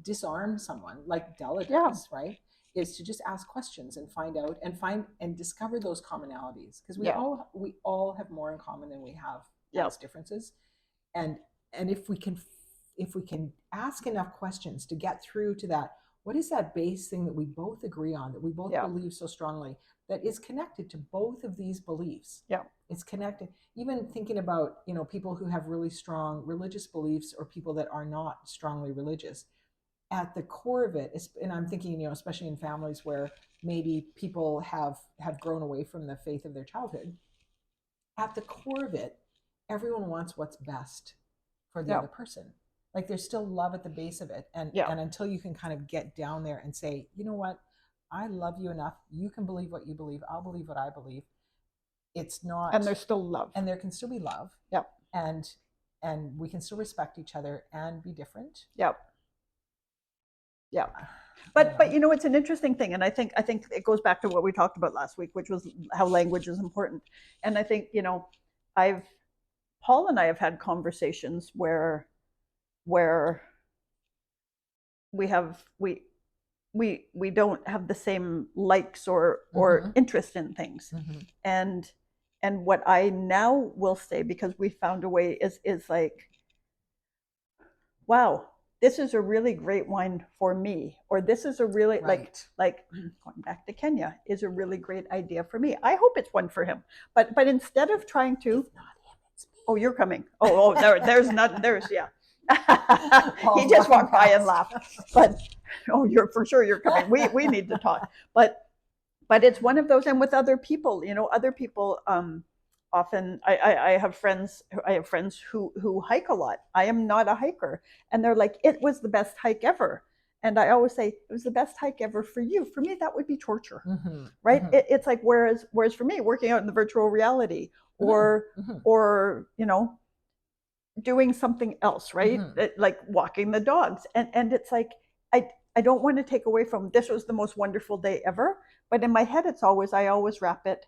disarm someone like Della does, right, is to just ask questions and find out and discover those commonalities, because we all have more in common than we have as differences, and if we can ask enough questions to get through to that, what is that base thing that we both agree on, that we both believe so strongly, that is connected to both of these beliefs? It's connected. Even thinking about, you know, people who have really strong religious beliefs, or people that are not strongly religious, at the core of it is, and I'm thinking, you know, especially in families where maybe people have grown away from the faith of their childhood, at the core of it, everyone wants what's best for the other person. Like, there's still love at the base of it. And until you can kind of get down there and say, you know what, I love you enough, you can believe what you believe, I'll believe what I believe. It's not, and there's still love, and there can still be love. And we can still respect each other and be different. But you know, it's an interesting thing, and I think it goes back to what we talked about last week, which was how language is important. And I think, you know, Paul and I have had conversations where we don't have the same likes or interest in things. And what I now will say, because we found a way, is like, wow, this is a really great wine for me, or this is a really, like going back to Kenya, is a really great idea for me. I hope it's one for him. But instead of trying to, if not him, it's me. Oh, you're coming. There's he just walked by and laughed. But you're for sure you're coming. We need to talk. But it's one of those, and with other people, you know, often I have friends who hike a lot. I am not a hiker, and they're like, it was the best hike ever. And I always say, it was the best hike ever for you. For me, that would be torture, right? It's like, whereas for me, working out in the virtual reality, or you know, doing something else, right? Like walking the dogs, and it's like, I don't want to take away from, this was the most wonderful day ever, but in my head, I always wrap it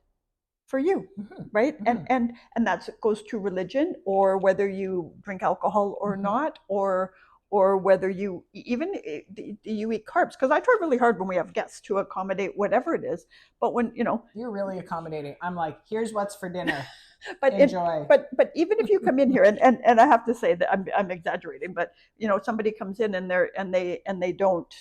for you, right? And that goes to religion, or whether you drink alcohol or not, or whether you eat carbs. Because I try really hard when we have guests to accommodate whatever it is. But when, you know, you're really accommodating. I'm like, here's what's for dinner. But enjoy. But even if you come in here, and I have to say that I'm exaggerating, but you know, somebody comes in and they don't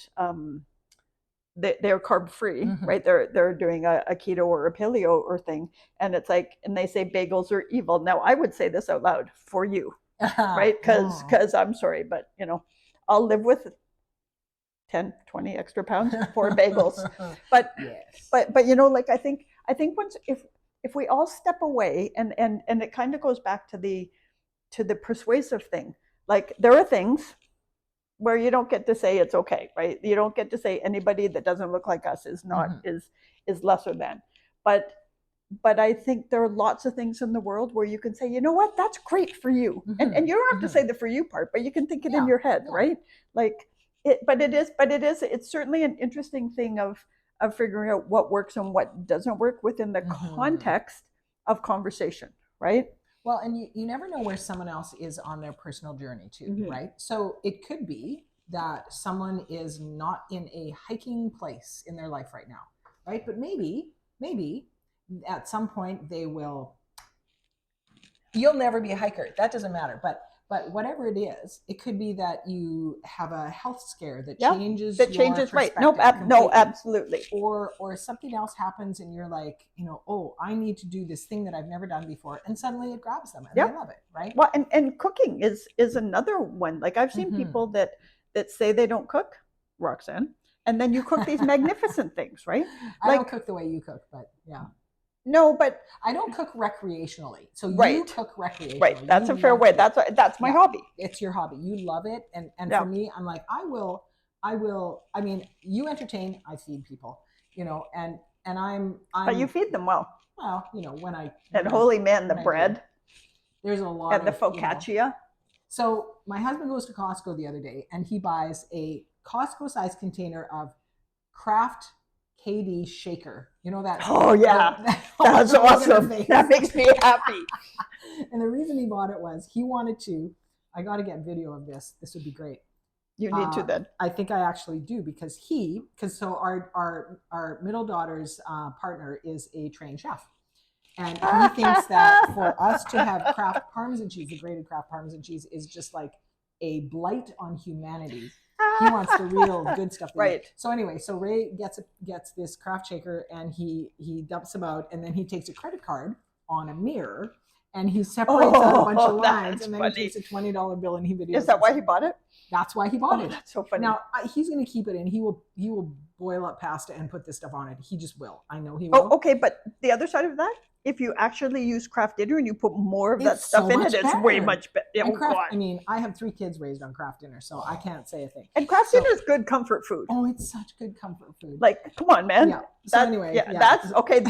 they're carb free, right? They're doing a keto or a paleo or thing, and it's like, and they say bagels are evil. Now I would say this out loud for you, right? Because I'm sorry, but I'll live with 10, 20 extra pounds for bagels. But yes. but like I think once if we all step away, and it kind of goes back to the persuasive thing. Like, there are things where you don't get to say it's okay, right? You don't get to say anybody that doesn't look like us is not is lesser than. But I think there are lots of things in the world where you can say, you know what, that's great for you. And you don't have to say the for you part, but you can think it in your head, right? Like it's certainly an interesting thing of figuring out what works and what doesn't work within the context of conversation, right? Well, and you never know where someone else is on their personal journey too, right? So it could be that someone is not in a hiking place in their life right now, right? But maybe at some point they will. You'll never be a hiker. That doesn't matter. But whatever it is, it could be that you have a health scare that changes right. No, absolutely. Or something else happens and you're like, oh, I need to do this thing that I've never done before, and suddenly it grabs them and they love it, right? Well, and cooking is another one. Like, I've seen people that say they don't cook, Roxanne, and then you cook these magnificent things, right? I don't cook the way you cook, but yeah. No, but I don't cook recreationally. So you cook recreationally. Right. That's a fair way. That's my hobby. It's your hobby. You love it. And for me, I'm like, I will, I mean, you entertain, I feed people, and I'm But you feed them well. Well, when I and holy man, the bread. There's a lot and the focaccia. So my husband goes to Costco the other day and he buys a Costco sized container of Kraft KD shaker. You know that? Oh yeah, that's awesome. That makes me happy. And the reason he bought it was he wanted to. I got to get video of this. This would be great. You need to then. I think I actually do because so our middle daughter's partner is a trained chef, and he thinks that for us to have Kraft Parmesan cheese, the grated Kraft Parmesan cheese, is just like a blight on humanity. He wants the real good stuff. Right. So anyway, so Ray gets this Kraft shaker and he dumps them out, and then he takes a credit card on a mirror and he separates out a bunch of lines, and then he takes a $20 bill and he videos. Is that why he bought it? That's why he bought it. That's so funny. Now he's going to keep it, and he will boil up pasta and put this stuff on it. He just will. I know he will. Oh, okay, but the other side of that, if you actually use Kraft dinner and you put more of that stuff in it, it's way much better. I mean, I have 3 kids raised on Kraft dinner, so I can't say a thing. And Kraft dinner is good comfort food. Oh, it's such good comfort food. Like, come on, man. Yeah. So anyway, that's okay.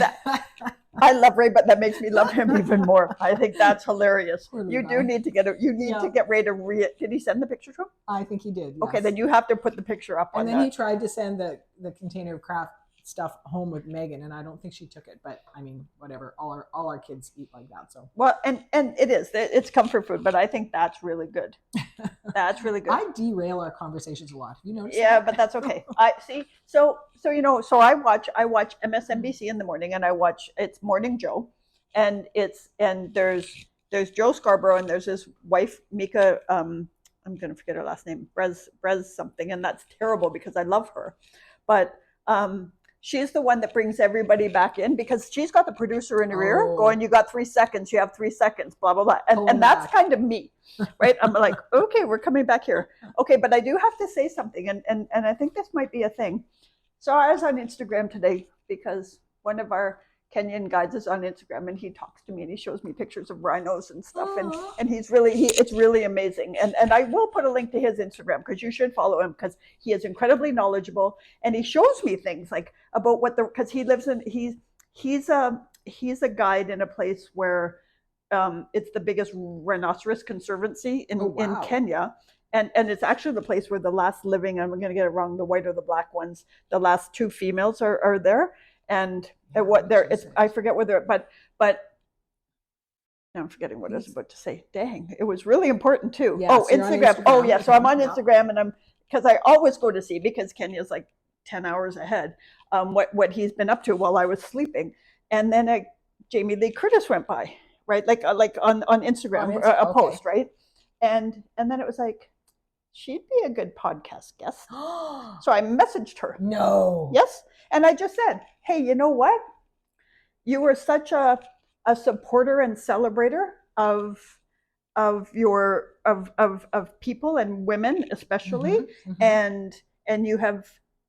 I love Ray, but that makes me love him even more. I think that's hilarious. You do need to get to get Ray to did he send the picture to him? I think he did. Yes. Okay, then you have to put the picture up. And then he tried to send the container of Kraft stuff home with Megan, and I don't think she took it, but I mean, whatever. All our kids eat like that. So well, and it's comfort food, but I think that's really good. That's really good. I derail our conversations a lot. You notice? Yeah, but that's okay. I see. So I watch MSNBC in the morning, and it's Morning Joe, and there's Joe Scarborough, and there's his wife Mika. I'm gonna forget her last name, Brez something, and that's terrible because I love her, but she's the one that brings everybody back in because she's got the producer in her ear going, you got 3 seconds, you have 3 seconds, blah, blah, blah. And that's kind of me, right? I'm like, okay, we're coming back here. Okay, but I do have to say something, and I think this might be a thing. So I was on Instagram today because one of our Kenyan guides is on Instagram, and he talks to me and he shows me pictures of rhinos and stuff. And it's really amazing. And I will put a link to his Instagram because you should follow him because he is incredibly knowledgeable, and he shows me things like about because he lives in, he's a guide in a place where it's the biggest rhinoceros conservancy in Kenya. And it's actually the place where the last living, I'm going to get it wrong, the white or the black ones, the last 2 females are there. And I forget whether, but now I'm forgetting what I was about to say. Dang, it was really important too. Yeah, so Instagram. Oh yeah, so I'm on Instagram, and because I always go to see, because Kenya's like 10 hours ahead, what he's been up to while I was sleeping. And then Jamie Lee Curtis went by, right? Like on Instagram, a post, right? And then it was like, she'd be a good podcast guest. So I messaged her. No. Yes. And I just said, hey, you know what? You were such a supporter and celebrator of people and women especially, and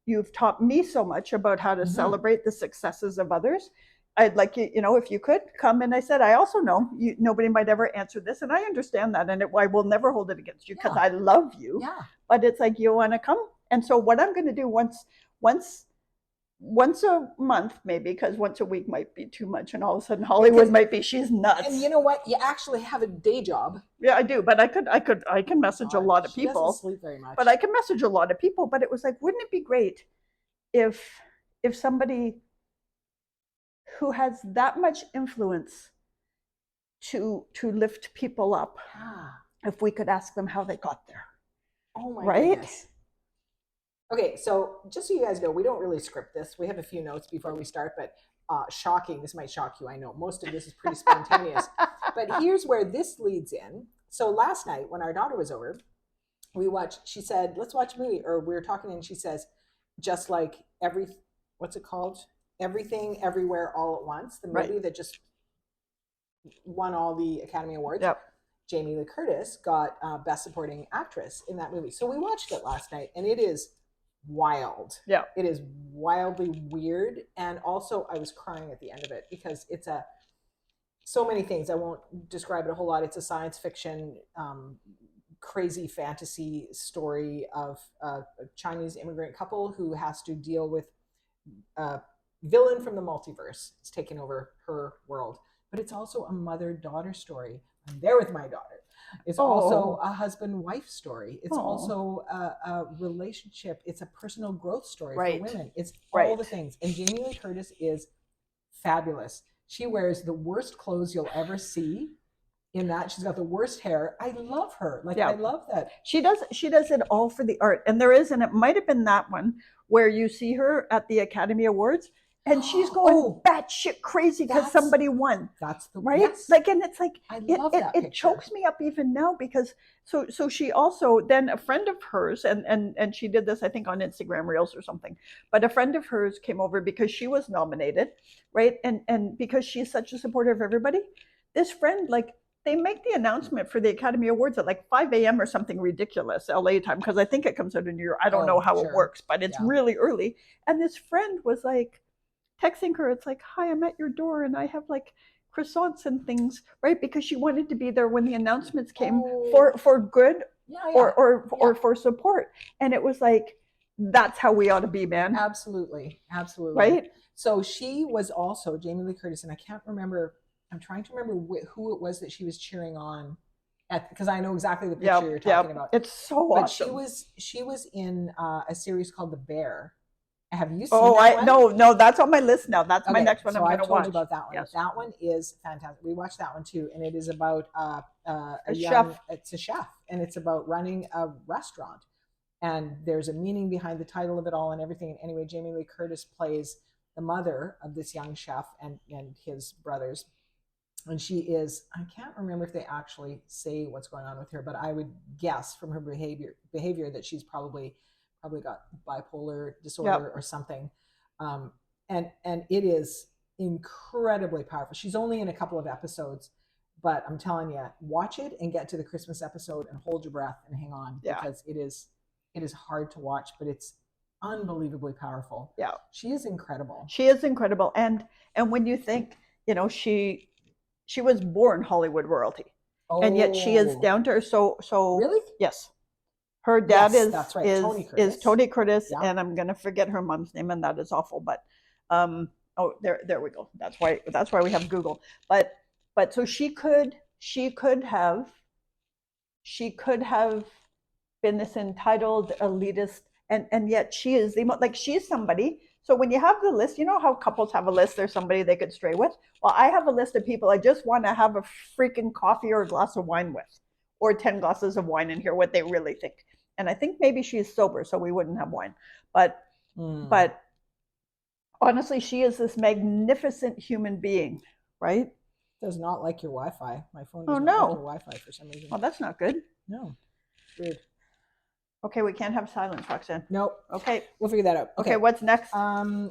you've taught me so much about how to celebrate the successes of others. I'd like you, if you could come. And I said, I also know nobody might ever answer this, and I understand that, and I will never hold it against you because I love you. Yeah. But it's like, you want to come? And so what I'm going to do once a month, maybe, because once a week might be too much, and all of a sudden Hollywood might be, she's nuts. And you know what? You actually have a day job. Yeah, I do, but I can message a lot of She people. doesn't sleep very much. But I can message a lot of people. But it was like, wouldn't it be great if somebody who has that much influence to lift people up, if we could ask them how they got there? Oh my right? goodness. Okay, so just so you guys know, we don't really script this. We have a few notes before we start, but shocking. This might shock you, I know. Most of this is pretty spontaneous. But here's where this leads in. So last night when our daughter was over, she said, let's watch a movie. Or we were talking and she says, just like what's it called? Everything, Everywhere, All at Once. The movie that just won all the Academy Awards. Yep. Jamie Lee Curtis got Best Supporting Actress in that movie. So we watched it last night, and it is wild. Yeah. It is wildly weird. And also I was crying at the end of it because it's so many things. I won't describe it a whole lot. It's a science fiction, crazy fantasy story of a Chinese immigrant couple who has to deal with a villain from the multiverse. It's taken over her world. But it's also a mother-daughter story. I'm there with my daughter. It's also a husband-wife story. It's also a relationship. It's a personal growth story for women. It's all the things. And Jamie Lee Curtis is fabulous. She wears the worst clothes you'll ever see in that. She's got the worst hair. I love her. I love that. She does it all for the art. And it might have been that one where you see her at the Academy Awards and she's going batshit crazy because somebody won. That's the right. Yes. And it's like, I love that it chokes me up even now because so she also, then a friend of hers, and she did this, I think, on Instagram Reels or something, but a friend of hers came over because she was nominated, right? And because she's such a supporter of everybody, this friend, they make the announcement for the Academy Awards at 5 a.m. or something ridiculous, LA time, because I think it comes out in New York. I don't know how it works, but it's really early. And this friend was texting her, it's hi, I'm at your door and I have croissants and things, right? Because she wanted to be there when the announcements came for good or for support. And it was that's how we ought to be, man. Absolutely. Right? So she was also Jamie Lee Curtis, and I can't remember, I'm trying to remember who it was that she was cheering on at, because I know exactly the picture you're talking about. It's so awesome. She was in a series called The Bear. Have you seen that one? No, that's on my list now. That's my next one. So I'm going to watch. You about that one. Yes. That one is fantastic. We watched that one too, and it is about a chef. It's a chef, and it's about running a restaurant. And there's a meaning behind the title of it all and everything. And anyway, Jamie Lee Curtis plays the mother of this young chef and his brothers. And she is, I can't remember if they actually say what's going on with her, but I would guess from her behavior that she's probably got bipolar disorder or something. And it is incredibly powerful. She's only in a couple of episodes, but I'm telling you, watch it and get to the Christmas episode and hold your breath and hang on, because it is hard to watch, but it's unbelievably powerful. Yeah. She is incredible. And when you think, she was born Hollywood royalty. And yet she is down to her. So really? Yes. Her dad is Tony Curtis, and I'm gonna forget her mom's name, and that is awful. But there we go. That's why we have Google. But so she could have been this entitled elitist, and yet she is she's somebody. So when you have the list, you know how couples have a list, there's somebody they could stray with. Well, I have a list of people I just want to have a freaking coffee or a glass of wine with, or 10 glasses of wine, and hear what they really think. And I think maybe she's sober, so we wouldn't have wine. But honestly, she is this magnificent human being, right? Does not like your Wi-Fi. My phone does not like your Wi-Fi for some reason. Oh, that's not good. No. Weird. Okay, we can't have silence, Roxanne. Nope. Okay. We'll figure that out. Okay, what's next?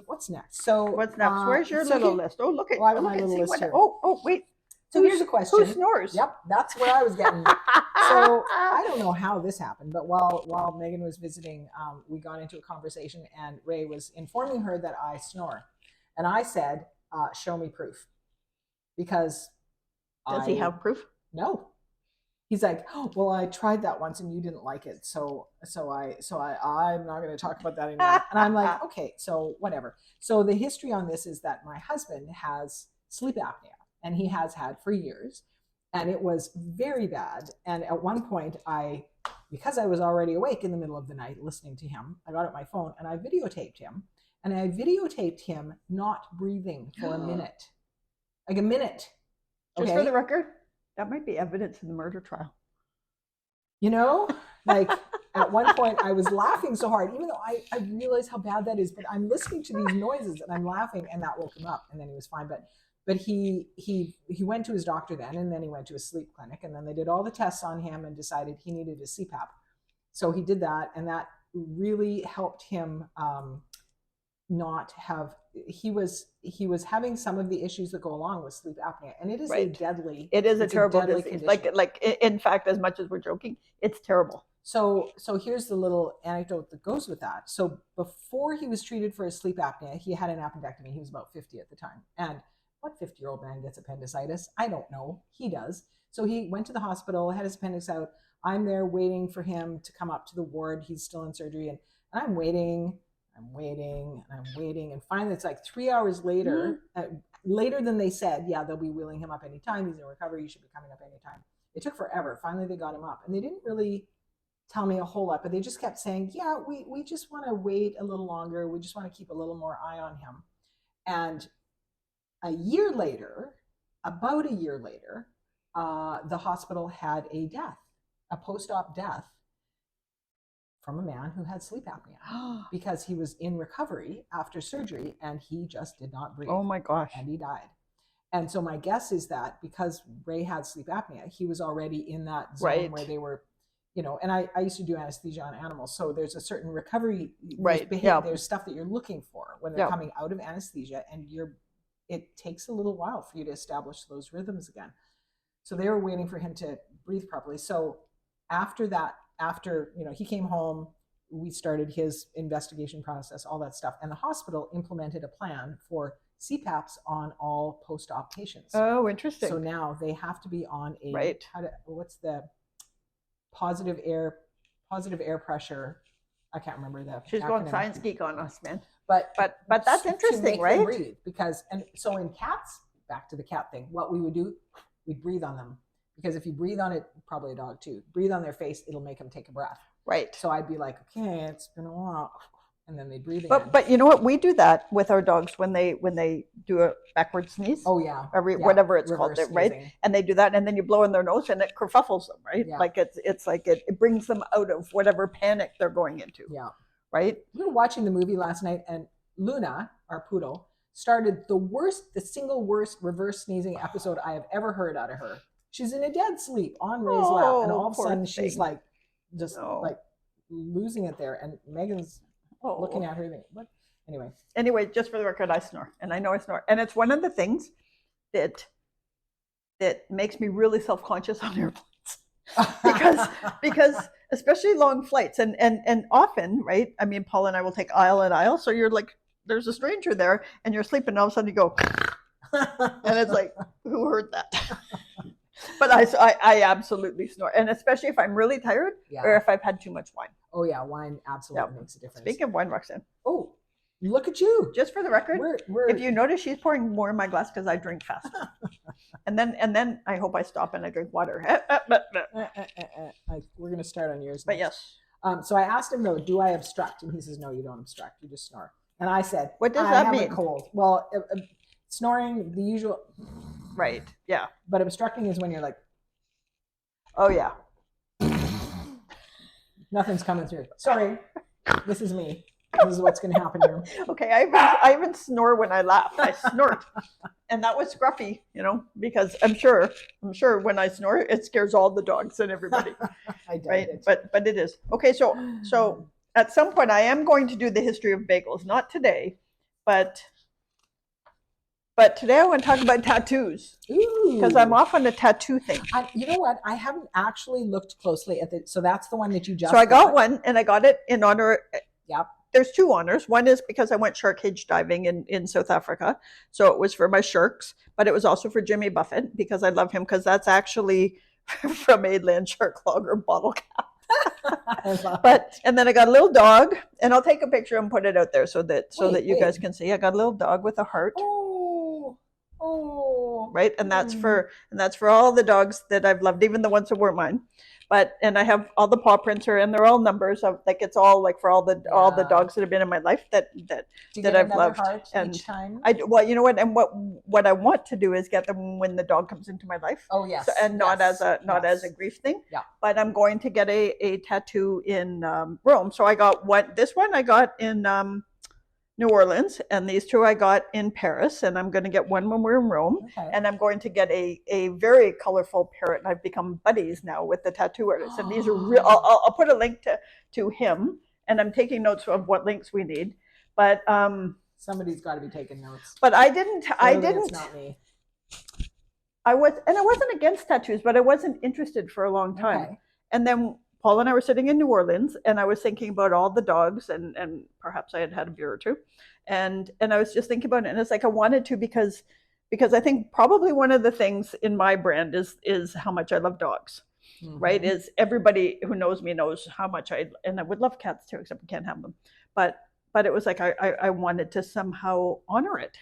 What's next? So What's next? Where's your so little here- list? Oh, look at, Oh, I got look my at, little see list what, here. oh, wait. So here's a question. Who snores? Yep, that's where I was getting. So I don't know how this happened, but while Megan was visiting, we got into a conversation, and Ray was informing her that I snore, and I said, "Show me proof," because Does he have proof? No. He's like, oh, well, I tried that once and you didn't like it, so I'm not going to talk about that anymore. And I'm like, okay, so whatever. So the history on this is that my husband has sleep apnea, and he has had for years, and it was very bad. And at one point, because I was already awake in the middle of the night listening to him, I got out my phone and I videotaped him, and I videotaped him not breathing for a minute, like a minute. Just for the record, that might be evidence in the murder trial. You know, like at one point I was laughing so hard, even though I realize how bad that is, but I'm listening to these noises and I'm laughing, and that woke him up, and then he was fine. But he went to his doctor then, and then he went to a sleep clinic, and then they did all the tests on him and decided he needed a CPAP. So he did that, and that really helped him not have. He was having some of the issues that go along with sleep apnea, and it is a deadly. It is a terrible disease. Condition. Like in fact, as much as we're joking, it's terrible. So here's the little anecdote that goes with that. So before he was treated for his sleep apnea, he had an appendectomy. He was about 50 at the time. And what 50-year-old man gets appendicitis? I don't know. He does. So he went to the hospital, had his appendix out. I'm there waiting for him to come up to the ward. He's still in surgery, and I'm waiting. And finally it's like 3 hours later, later than they said, yeah, they'll be wheeling him up anytime. He's in recovery. You should be coming up anytime. It took forever. Finally, they got him up, and they didn't really tell me a whole lot, but they just kept saying, yeah, we just want to wait a little longer. We just want to keep a little more eye on him. And about a year later, the hospital had a post-op death from a man who had sleep apnea because he was in recovery after surgery and he just did not breathe. Oh my gosh. And he died. And so my guess is that because Ray had sleep apnea, he was already in that zone where they were, and I used to do anesthesia on animals. So there's a certain recovery, there's stuff that you're looking for when they're coming out of anesthesia, and it takes a little while for you to establish those rhythms again. So they were waiting for him to breathe properly. So after he came home, we started his investigation process, all that stuff. And the hospital implemented a plan for CPAPs on all post-op patients. Oh, interesting. So now they have to be on what's the positive air pressure? I can't remember the She's acronym. going science geek on us, man. But that's interesting, right? Them breathe, and so in cats, back to the cat thing, what we would do, we'd breathe on them. Because if you breathe on it, probably a dog too, breathe on their face, it'll make them take a breath. Right. So I'd be like, okay, it's been a while. And then they breathe again. But you know what? We do that with our dogs when they do a backward sneeze. Oh, yeah. Whatever it's called, sneezing. Right? And they do that, and then you blow in their nose, and it kerfuffles them, right? Yeah. Like it's like it brings them out of whatever panic they're going into. Yeah. Right? We were watching the movie last night, and Luna, our poodle, started the single worst reverse sneezing episode I have ever heard out of her. She's in a dead sleep on Ray's lap, and all of a sudden she's like, like losing it there. And Megan's looking at her. What? Anyway, just for the record, I snore, and I know I snore, and it's one of the things that makes me really self-conscious on airplanes because especially long flights and often, right? I mean, Paul and I will take aisle and aisle, so you're like, there's a stranger there, and you're sleeping, and all of a sudden you go, and it's like, who heard that? But I absolutely snore, and especially if I'm really tired or if I've had too much wine. Oh yeah, wine absolutely makes a difference. Speaking of wine, Roxanne. Oh, look at you! Just for the record, if you notice, she's pouring more in my glass because I drink fast, and then I hope I stop and I drink water. We're gonna start on yours. But yes. So I asked him though, do I obstruct? And he says, no, you don't obstruct. You just snore. And I said, what does that mean? I have a cold. Well, snoring, the usual. Right. Yeah. But obstructing is when you're like, oh yeah, nothing's coming through. Sorry, this is me. This is what's going to happen here. Okay, I even snore when I laugh. I snort, and that was Scruffy, because I'm sure when I snore, it scares all the dogs and everybody, I doubt right? it. But it is okay. So at some point, I am going to do the history of bagels. Not today, but today I want to talk about tattoos because I'm off on a tattoo thing. You know what? I haven't actually looked closely at it. So that's the one that you just. So I got one, and I got it in honor. Yep. There's two honors. One is because I went shark cage diving in South Africa. So it was for my sharks, but it was also for Jimmy Buffett because I love him because that's actually from a land shark lager bottle cap. And then I got a little dog, and I'll take a picture and put it out there so that you guys can see. I got a little dog with a heart. Oh. Right, and that's for all the dogs that I've loved, even the ones that weren't mine. And I have all the paw prints and they're all numbers of it's all like for all the dogs that have been in my life that I've loved. And each time? You know what? And what I want to do is get them when the dog comes into my life. Oh yes. And not as a grief thing. Yeah. But I'm going to get a tattoo in Rome. So I got one. This one I got in New Orleans, and these two I got in Paris, and I'm going to get one when we're in Rome. Okay. And I'm going to get a very colorful parrot, and I've become buddies now with the tattoo artist. And these are real. I'll put a link to him, and I'm taking notes of what links we need. But somebody's got to be taking notes. But I didn't. It's not me. I wasn't against tattoos, but I wasn't interested for a long time. Okay. And then Paul and I were sitting in New Orleans, and I was thinking about all the dogs, and perhaps I had a beer or two, and I was just thinking about it, and it's like I wanted to because I think probably one of the things in my brand is how much I love dogs, right? Is everybody who knows me knows how much I would love cats too, except we can't have them, but it was like I wanted to somehow honor it.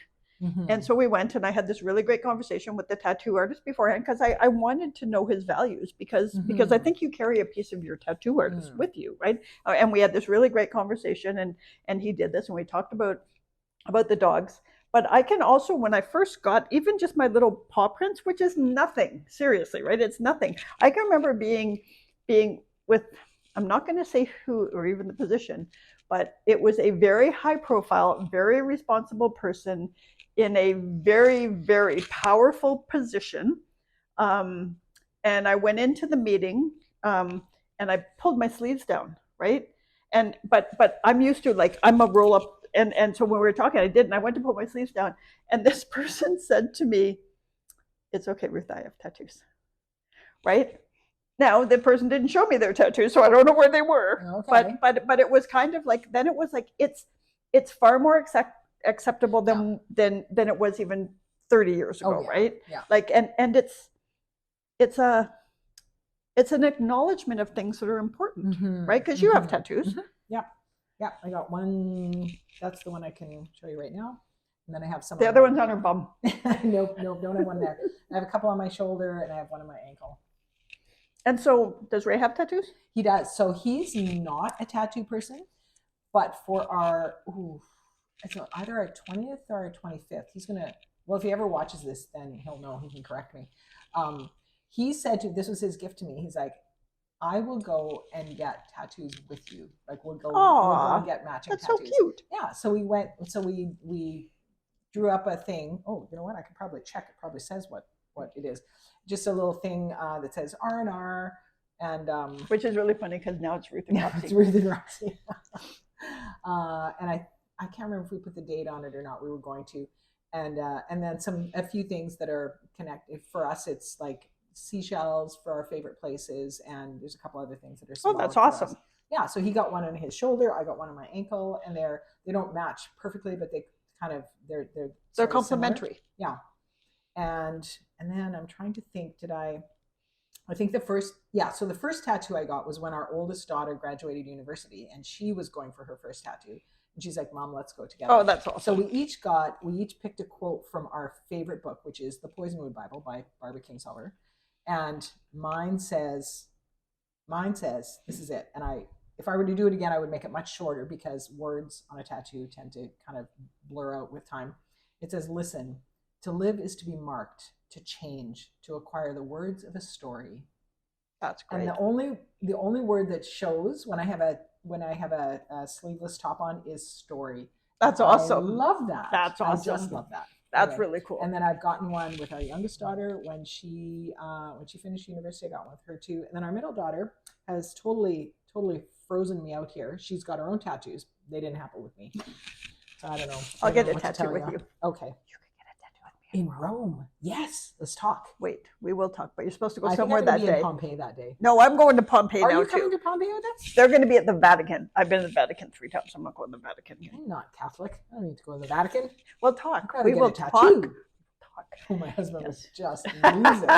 And so we went, and I had this really great conversation with the tattoo artist beforehand because I wanted to know his values because I think you carry a piece of your tattoo artist with you, right? And we had this really great conversation, and he did this, and we talked about the dogs. But I can also, when I first got even just my little paw prints, which is nothing, seriously, right? It's nothing. I can remember being with, I'm not going to say who or even the position, but it was a very high profile, very responsible person in a very, very powerful position. And I went into the meeting and I pulled my sleeves down, right? But I'm used to, like, I'm a roll up. And so when we were talking, I did, and I went to pull my sleeves down. And this person said to me, "It's okay, Ruth, I have tattoos." Right? Now, the person didn't show me their tattoos, so I don't know where they were. Okay. But it was kind of like, then it was like, it's far more acceptable than it was even 30 years ago, right? Yeah. Like, and it's an acknowledgement of things that are important, right? Because you have tattoos. Yeah, I got one. That's the one I can show you right now. And then I have some. The other one's on her bum. Nope, don't have one there. I have a couple on my shoulder, and I have one on my ankle. And so, does Ray have tattoos? He does. So he's not a tattoo person, but for our, it's either our 20th or our 25th, he's gonna. Well, if he ever watches this, then he'll know. He can correct me. He said this was his gift to me. He's like, I will go and get tattoos with you. Like we'll go and get matching tattoos. That's so cute. Yeah. So we went. So we drew up a thing. Oh, you know what? I could probably check. It probably says what it is. Just a little thing that says R&R, and which is really funny because now it's Ruth and Roxy. It's Ruth and Roxy. And I can't remember if we put the date on it or not. We were going to, and then a few things that are connected for us. It's like seashells for our favorite places, and there's a couple other things that are Oh, that's awesome. Yeah, so he got one on his shoulder, I got one on my ankle, and they don't match perfectly, but they kind of they're complementary. Similar. Yeah. And then I'm trying to think, I think the first tattoo I got was when our oldest daughter graduated university, and she was going for her first tattoo. And she's like, "Mom, let's go together." Oh, that's awesome. So we each picked a quote from our favorite book, which is The Poisonwood Bible by Barbara Kingsolver. And mine says, this is it. And if I were to do it again, I would make it much shorter because words on a tattoo tend to kind of blur out with time. It says, "Listen, to live is to be marked, to change, to acquire the words of a story. That's great. And the only word that shows when I have a sleeveless top on is story. That's awesome. I love that. That's awesome. I just love that. That's really cool. And then I've gotten one with our youngest daughter when she finished university. I got one with her too. And then our middle daughter has totally frozen me out here. She's got her own tattoos. They didn't happen with me. So I don't know. I'll get a tattoo with you. Okay. You could get a tattoo with me in Rome. Yes. Let's talk. Wait, we will talk, but you're supposed to go I somewhere think I'm that gonna be day. in Pompeii that day. No, I'm going to Pompeii Are now you coming too. to Pompeii with us? They're going to be at the Vatican. I've been to the Vatican 3 times. I'm not going to the Vatican. I'm not Catholic. I don't need to go to the Vatican. We'll talk. I've We gotta get will a talk. tattoo. Oh, my husband was just losing.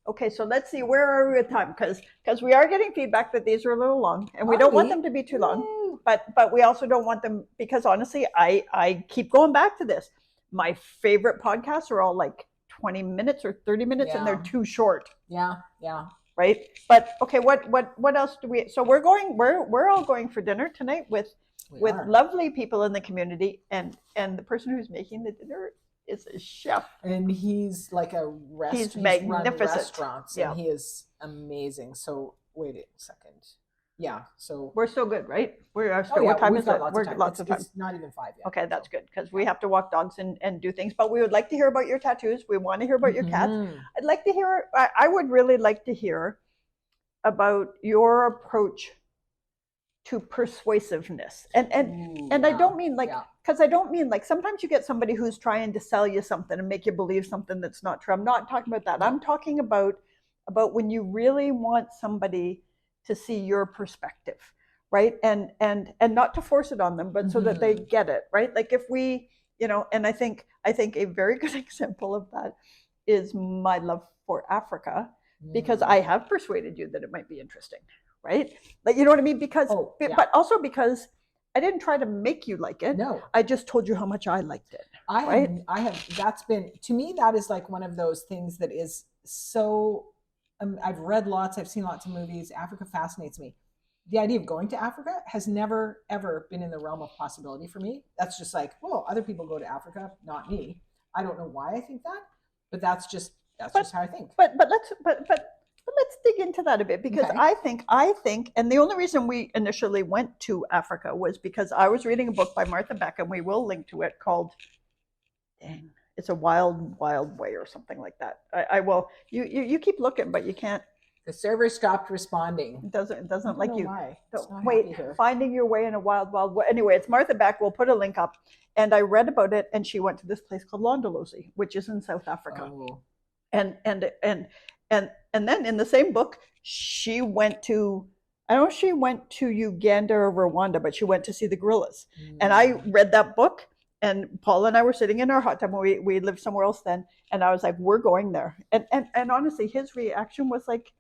Okay, so let's see, where are we with time? Because we are getting feedback that these are a little long, and we Are don't want we? them to be too long. Woo. But we also don't want them, because honestly, I keep going back to this. My favorite podcasts are all like 20 minutes or 30 minutes, and they're Yeah. too short. Yeah. Right? But okay, what else do we? So we're all going for dinner tonight with We are. lovely people in the community, and the person who's making the dinner is a chef. And he's like He's run magnificent. restaurants, Yeah. and he is amazing. So wait a second. Yeah. So We're still good, right? We are still. oh, yeah, What time we've is got it? lots We're of time. lots of time. It's not even 5 yet. Okay, that's so. good, because we have to walk dogs and do things. But we would like to hear about your tattoos. We want to hear about your cats. Mhm. I'd like to hear. I would really like to hear about your approach to persuasiveness, and Ooh, I yeah, don't mean like, yeah. because I don't mean like, sometimes you get somebody who's trying to sell you something and make you believe something that's not true. I'm not talking about that. No. I'm talking about when you really want somebody to see your perspective, right? And not to force it on them, but so that they get it, right? Like if we, and I think a very good example of that is my love for Africa, because I have persuaded you that it might be interesting, right? Like, you know what I mean? Because, but also because I didn't try to make you like it. No, I just told you how much I liked it. I have. That's been, to me, that is like one of those things that is so. I've read lots. I've seen lots of movies. Africa fascinates me. The idea of going to Africa has never ever been in the realm of possibility for me. That's just like, well, other people go to Africa, not me. I don't know why I think that, but that's just how I think. But let's dig into that a bit, because Okay. I think, and the only reason we initially went to Africa was because I was reading a book by Martha Beck, and we will link to it, called, dang, it's a wild way or something like that. I will. You keep looking, but you can't. The server stopped responding. It doesn't like you. Why. Wait, finding your way in a wild way. Anyway, it's Martha Beck. We'll put a link up. And I read about it, and she went to this place called Londolozi, which is in South Africa. Oh. And then in the same book, she went to, I don't know if she went to Uganda or Rwanda, but she went to see the gorillas. And I read that book, and Paul and I were sitting in our hot tub. We lived somewhere else then, and I was like, we're going there. And honestly, his reaction was like,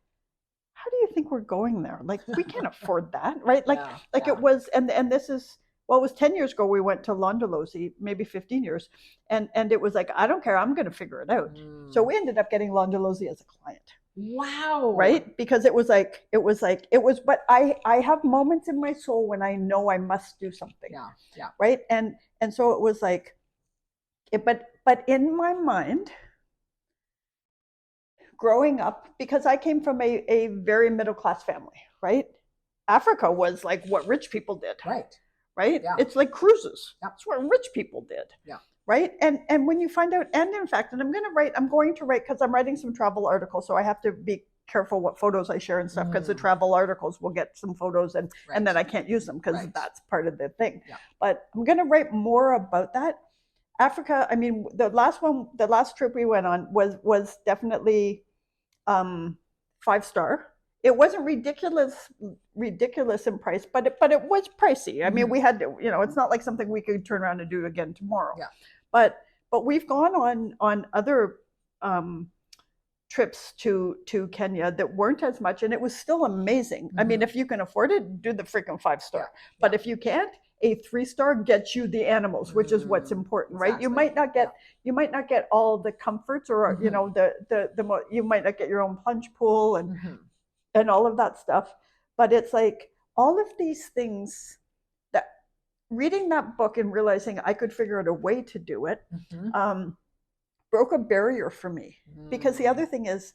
how do you think we're going there? Like, we can't afford that, right? Like, it was, and this is, well, it was 10 years ago we went to Londolozi, maybe 15 years. And it was like, I don't care, I'm going to figure it out. So we ended up getting Londolozi as a client. Wow. Right? Because it was, but I have moments in my soul when I know I must do something. Yeah. Right? And so it was like, but in my mind, growing up, because I came from a very middle-class family, right? Africa was like what rich people did. Right? Yeah. It's like cruises. Yeah. That's what rich people did. Yeah. Right? And when you find out, and in fact, and I'm going to write, because I'm writing some travel articles, so I have to be careful what photos I share and stuff, because the travel articles will get some photos, and then I can't use them, because that's part of the thing. Yeah. But I'm going to write more about that. Africa, I mean, the last trip we went on was definitely 5-star. It wasn't ridiculous in price, but it was pricey. I mean, we had to, it's not like something we could turn around and do again tomorrow. Yeah. But we've gone on other trips to Kenya that weren't as much, and it was still amazing. I mean, if you can afford it, do the freaking 5-star. Yeah. But if you can't, a 3-star gets you the animals, which is what's important, right? You might not get all the comforts, or you might not get your own plunge pool and all of that stuff. But it's like all of these things, that reading that book and realizing I could figure out a way to do it broke a barrier for me. Because the other thing is,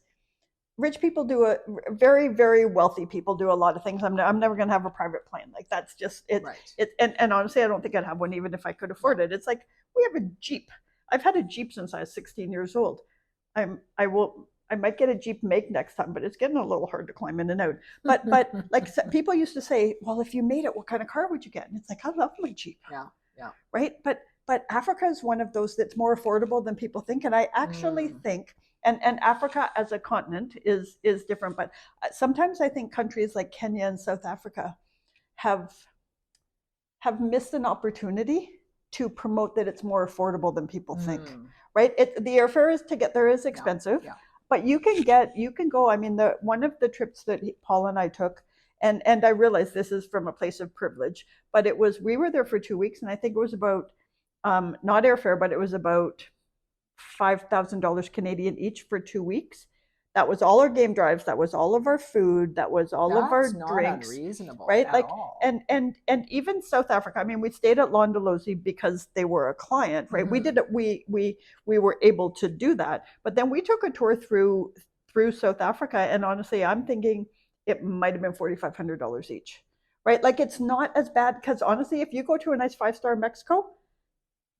rich people do very, very wealthy people do a lot of things. I'm never going to have a private plane. Like that's just it. Right. And honestly, I don't think I'd have one even if I could afford it. It's like we have a Jeep. I've had a Jeep since I was 16 years old. I might get a Jeep Make next time, but it's getting a little hard to climb in and out. But like people used to say, well, if you made it, what kind of car would you get? And it's like, I love my Jeep. Yeah. Right. But Africa is one of those that's more affordable than people think. And I actually think, and Africa as a continent is different, but sometimes I think countries like Kenya and South Africa have missed an opportunity to promote that it's more affordable than people think. Right. The airfare to get there is expensive. Yeah. But you can go. I mean, one of the trips that Paul and I took, and I realize this is from a place of privilege, but we were there for 2 weeks, and I think it was about not airfare, but it was about $5,000 Canadian each for 2 weeks. That was all our game drives. That was all of our food. That was all of our drinks. That's not unreasonable, right? At like, all. and even South Africa. I mean, we stayed at Londolozi because they were a client, right? We did it. We were able to do that. But then we took a tour through South Africa, and honestly, I'm thinking it might have been $4,500 each, right? Like it's not as bad because honestly, if you go to a nice 5-star Mexico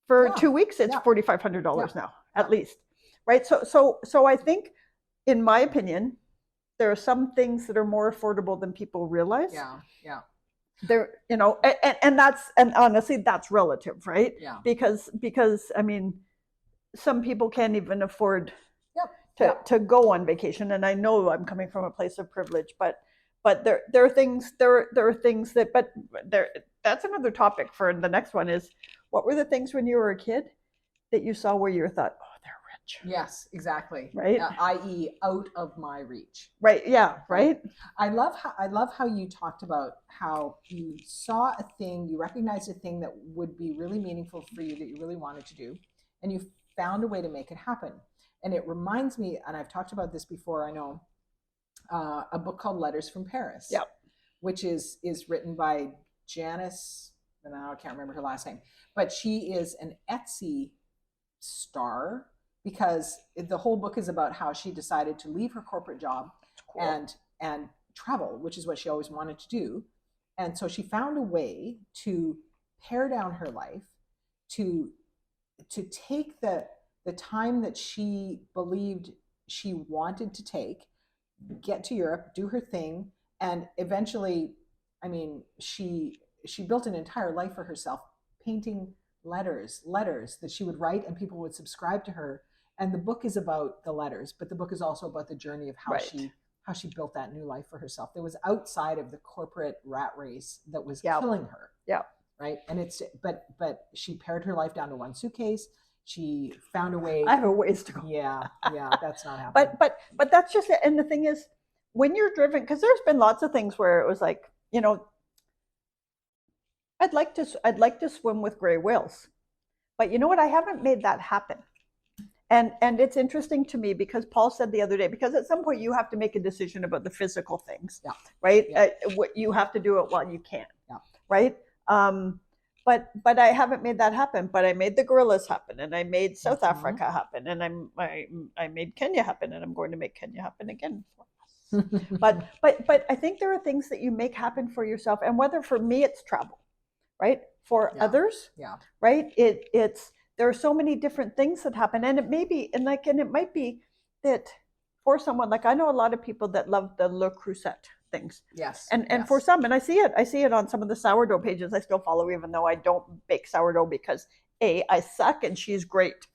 for 2 weeks, it's $4,500 now at least, right? So I think, in my opinion, there are some things that are more affordable than people realize. Yeah. There, and honestly, that's relative, right? Yeah. Because I mean, some people can't even afford to go on vacation, and I know I'm coming from a place of privilege, but there are things that, but that's another topic for the next one. Is what were the things when you were a kid that you saw where you thought, oh, they're rich? Yes, exactly. Right. I.e., out of my reach. Right. Yeah. Right. I love how you talked about how you saw a thing, you recognized a thing that would be really meaningful for you that you really wanted to do, and you found a way to make it happen. And it reminds me, and I've talked about this before, I know, a book called Letters from Paris. Yep. Which is written by Janice, and now I can't remember her last name, but she is an Etsy star because the whole book is about how she decided to leave her corporate job and travel, which is what she always wanted to do. And so she found a way to pare down her life, to take the time that she believed she wanted to take, get to Europe, do her thing, and eventually, I mean, she built an entire life for herself, painting letters that she would write and people would subscribe to her. And the book is about the letters, but the book is also about the journey of how she built that new life for herself. That was outside of the corporate rat race that was killing her. Yeah. Right. And but she pared her life down to one suitcase. She found a way. I have a ways to go. Yeah, that's not happening. But that's just it. And the thing is, when you're driven, because there's been lots of things where it was like, I'd like to swim with gray whales, but you know what? I haven't made that happen. And it's interesting to me because Paul said the other day, because at some point you have to make a decision about the physical things, right? What you have to do it while you can, right? But I haven't made that happen. But I made the gorillas happen, and I made South Africa happen, and I made Kenya happen, and I'm going to make Kenya happen again for us. but I think there are things that you make happen for yourself, and whether for me it's travel, right? For others, right? There are so many different things that happen, and it may be, and it might be that for someone, like I know a lot of people that love the Le Creuset things. Yes. And for some, and I see it on some of the sourdough pages I still follow, even though I don't bake sourdough because I suck and she's great,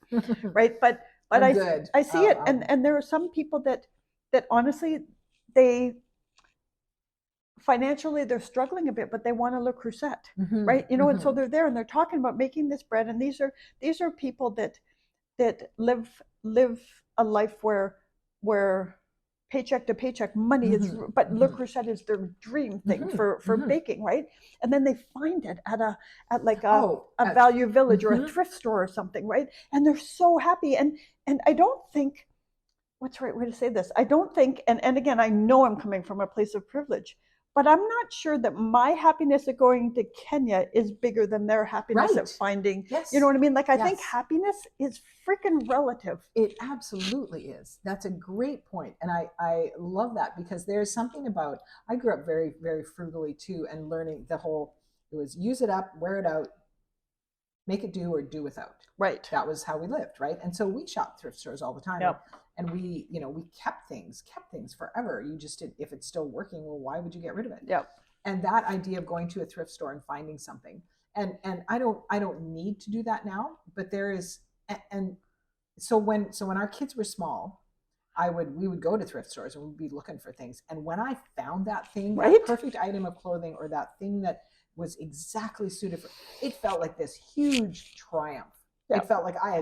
right? But I see it, and there are some people that honestly financially they're struggling a bit, but they want a Le Creuset, right? And so they're there and they're talking about making this bread, and these are people that live a life where paycheck to paycheck money is, but Le Creuset is their dream thing for baking, right? And then they find it at a Value Village or a thrift store or something, right? And they're so happy. And I don't think, what's the right way to say this? I don't think, and again, I know I'm coming from a place of privilege, but I'm not sure that my happiness of going to Kenya is bigger than their happiness Right. of finding, Yes. you know what I mean? Like, I think Yes. happiness is freaking relative. It absolutely is. That's a great point. And I love that, because there's something about, I grew up very, very frugally too, and learning the whole, it was use it up, wear it out, make it do or do without. Right. That was how we lived, right? And so we shopped thrift stores all the time. Yep. And we, you know, we kept things forever. You just did, if it's still working, well, why would you get rid of it? Yep. And that idea of going to a thrift store and finding something. And I don't need to do that now, but there is, and so when our kids were small, we would go to thrift stores and we'd be looking for things. And when I found that thing, Right? that perfect item of clothing, or that thing that was exactly suited for, it felt like this huge triumph. Yeah. It felt like I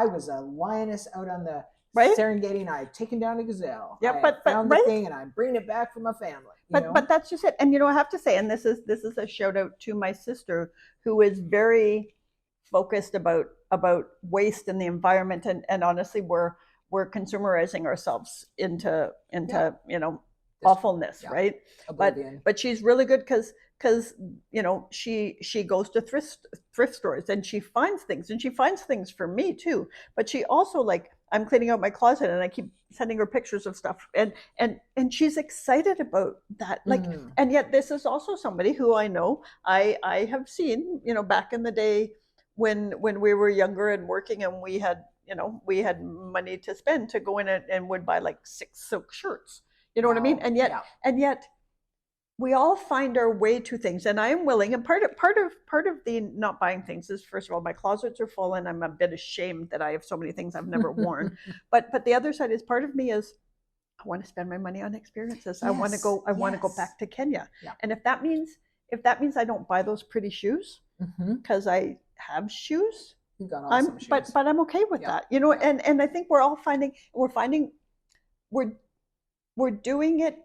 was a lioness out on the Right? Serengeti, and I had taken down a gazelle. Yeah, I but found the right? thing, and I'm bringing it back for my family. But that's just it. And I have to say, and this is a shout out to my sister, who is very focused about waste and the environment, and honestly, we're consumerizing ourselves into awfulness, right? Oblivion. But she's really good because she goes to thrift stores and she finds things, and she finds things for me too. But she also, like, I'm cleaning out my closet and I keep sending her pictures of stuff, and she's excited about that. Like, and yet this is also somebody who I know I have seen, back in the day when we were younger and working, and we had money to spend to go in and would buy like 6 silk shirts. You know what I mean? And yet we all find our way to things, and I am willing. And part of the not buying things is, first of all, my closets are full, and I'm a bit ashamed that I have so many things I've never worn. But the other side is, part of me is, I want to spend my money on experiences. Yes, I want to go. I want to go back to Kenya. Yeah. And if that means I don't buy those pretty shoes because I have shoes, shoes. But I'm okay with that. And I think we're all finding we're doing it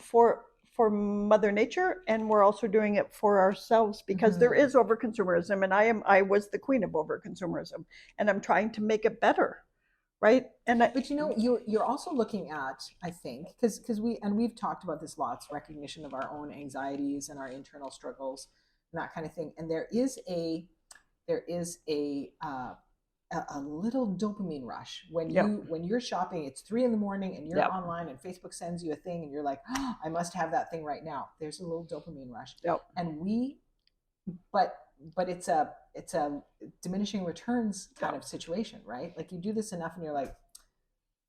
for Mother Nature, and we're also doing it for ourselves, because there is over consumerism, and I was the queen of over consumerism, and I'm trying to make it better, right? But you're also looking at, I think, because we've talked about this lots, recognition of our own anxieties and our internal struggles and that kind of thing, and there is a little dopamine rush when you're shopping. It's 3 a.m. and you're online, and Facebook sends you a thing, and you're like, oh, I must have that thing right now. There's a little dopamine rush. And but it's a diminishing returns kind of situation, right? Like, you do this enough and you're like,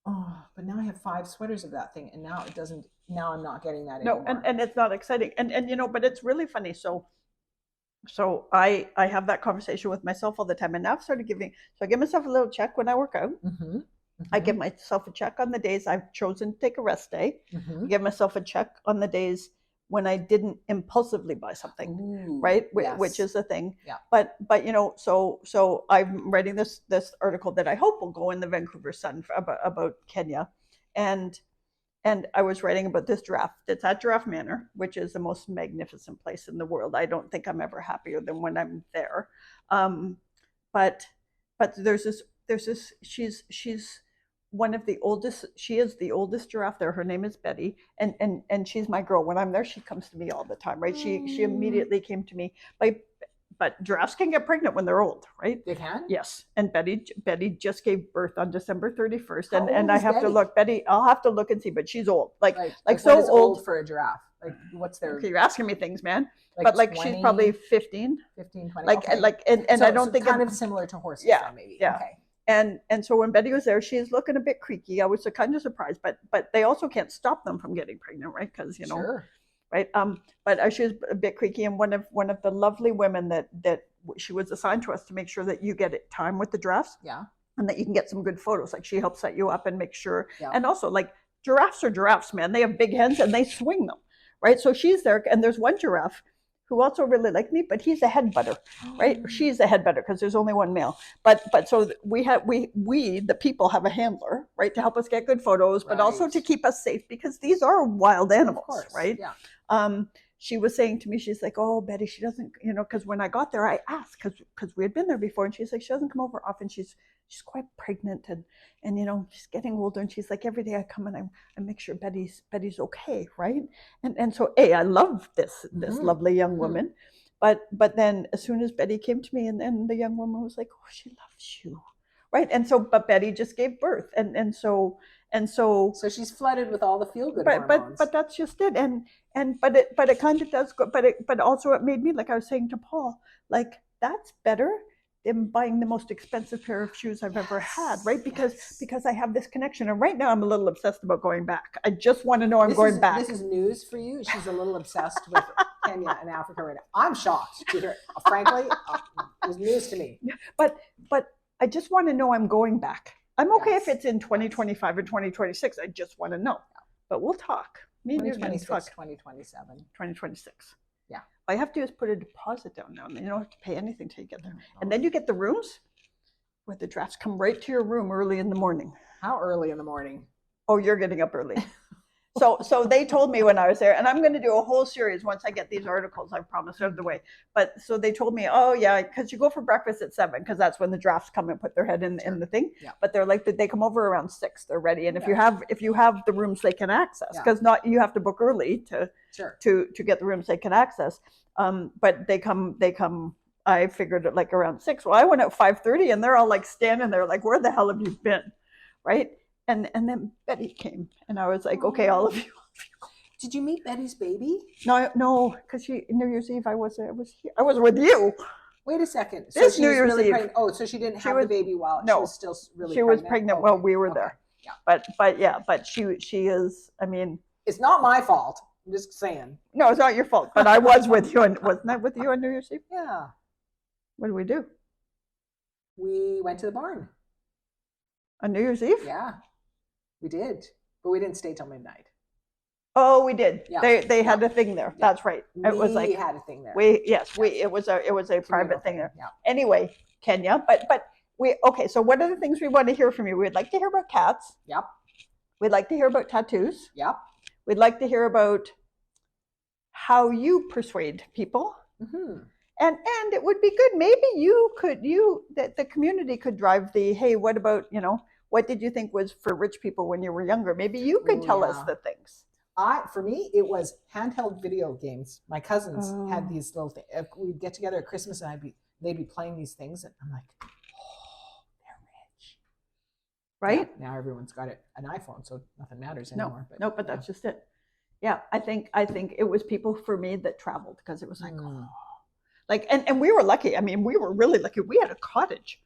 oh, but now I have 5 sweaters of that thing, and now I'm not getting that anymore. And it's not exciting. And but it's really funny. So I have that conversation with myself all the time, and now I've started I give myself a little check when I work out. I give myself a check on the days I've chosen to take a rest day. I give myself a check on the days when I didn't impulsively buy something, right? Yes. Which is a thing. Yeah. But so I'm writing this article that I hope will go in the Vancouver Sun about Kenya, and I was writing about this giraffe that's at Giraffe Manor, which is the most magnificent place in the world. I don't think I'm ever happier than when I'm there. But there's this. She's one of the oldest. She is the oldest giraffe there. Her name is Betty, and she's my girl. When I'm there, she comes to me all the time, right? She immediately came to me. But giraffes can get pregnant when they're old, right? They can? Yes. And Betty just gave birth on December 31st. And I have to look, Betty, I'll have to look and see, but she's old. Like so what is old for a giraffe? Like, what's their... Okay, you're asking me things, man. But 20, she's probably 15. 15, 20. And I don't think... kind of similar to horses, then, maybe. Yeah. Okay. And so when Betty was there, she's looking a bit creaky. I was kind of surprised, but they also can't stop them from getting pregnant, right? Because, Sure. Right. But she was a bit creaky, and one of the lovely women that she was assigned to us to make sure that you get time with the giraffes. Yeah. And that you can get some good photos. Like, she helps set you up and make sure. Yeah. And also, like, giraffes are giraffes, man. They have big heads and they swing them, right? So she's there, and there's one giraffe who also really liked me, but he's a head butter, right? She's a head butter because there's only one male. But so we the people have a handler, right, to help us get good photos, but also to keep us safe, because these are wild animals, right? Yeah. she was saying to me, she's like, oh, Betty, she doesn't, because when I got there, I asked, because we had been there before, and she's like, she doesn't come over often. She's quite pregnant, and she's getting older, and she's like, every day I come and I make sure Betty's okay, right? And so, I love this lovely young woman, but then as soon as Betty came to me, and then the young woman was like, oh, she loves you, right? And so, but Betty just gave birth, and so she's flooded with all the feel good hormones. But that's just it, but it kind of does go, but also it made me, like I was saying to Paul, like that's better than buying the most expensive pair of shoes I've ever had, right? Because I have this connection, and right now I'm a little obsessed about going back. I just want to know I'm going back. This is news for you. She's a little obsessed with Kenya and Africa right now. I'm shocked to hear. Frankly, it was news to me. But I just want to know I'm going back. I'm okay if it's in 2025 or 2026. I just want to know. But we'll talk. 2026, 2027. 2026. Yeah. All you have to do is put a deposit down now, and you don't have to pay anything till you get there. And then you get the rooms where the drafts come right to your room early in the morning. How early in the morning? Oh, you're getting up early. So they told me when I was there, and I'm going to do a whole series once I get these articles, I promise, out of the way. But so they told me, oh yeah, because you go for breakfast at 7, because that's when the drafts come and put their head in the thing. Yeah. But they're like, they come over around 6. They're ready, and if you have the rooms they can access, because not you have to book early to get the rooms they can access. But they come. I figured it like around 6. Well, I went at 5:30, and they're all like standing there, like, where the hell have you been, right? And then Betty came, and I was like, okay, all of you. Did you meet Betty's baby? No, because New Year's Eve I was here. I was with you. Wait a second. This New Year's Eve. Pregnant. Oh, so she didn't have the baby while she was still really. She was pregnant while we were there. Yeah. But she is. I mean, it's not my fault. I'm just saying. No, it's not your fault. But I was with you, and wasn't I with you on New Year's Eve? Yeah. What did we do? We went to the barn. On New Year's Eve? Yeah. We did, but we didn't stay till midnight. Oh, we did. Yeah. They had a thing there. Yeah. That's right. It was like we had a thing there. It was a private thing there. Yeah. Anyway, Kenya, but so what are the things we want to hear from you? We'd like to hear about cats. Yep. We'd like to hear about tattoos. Yep. We'd like to hear about how you persuade people. Mm-hmm. And it would be good. Maybe the community could drive the, hey, what about, what did you think was for rich people when you were younger? Maybe you could tell us the things. For me, it was handheld video games. My cousins had these little things. We'd get together at Christmas, and they'd be playing these things, and I'm like, oh, they're rich, right? Yeah, now everyone's got an iPhone, so nothing matters anymore. But that's just it. Yeah, I think it was people for me that traveled, because it was like, and we were lucky. I mean, we were really lucky. We had a cottage,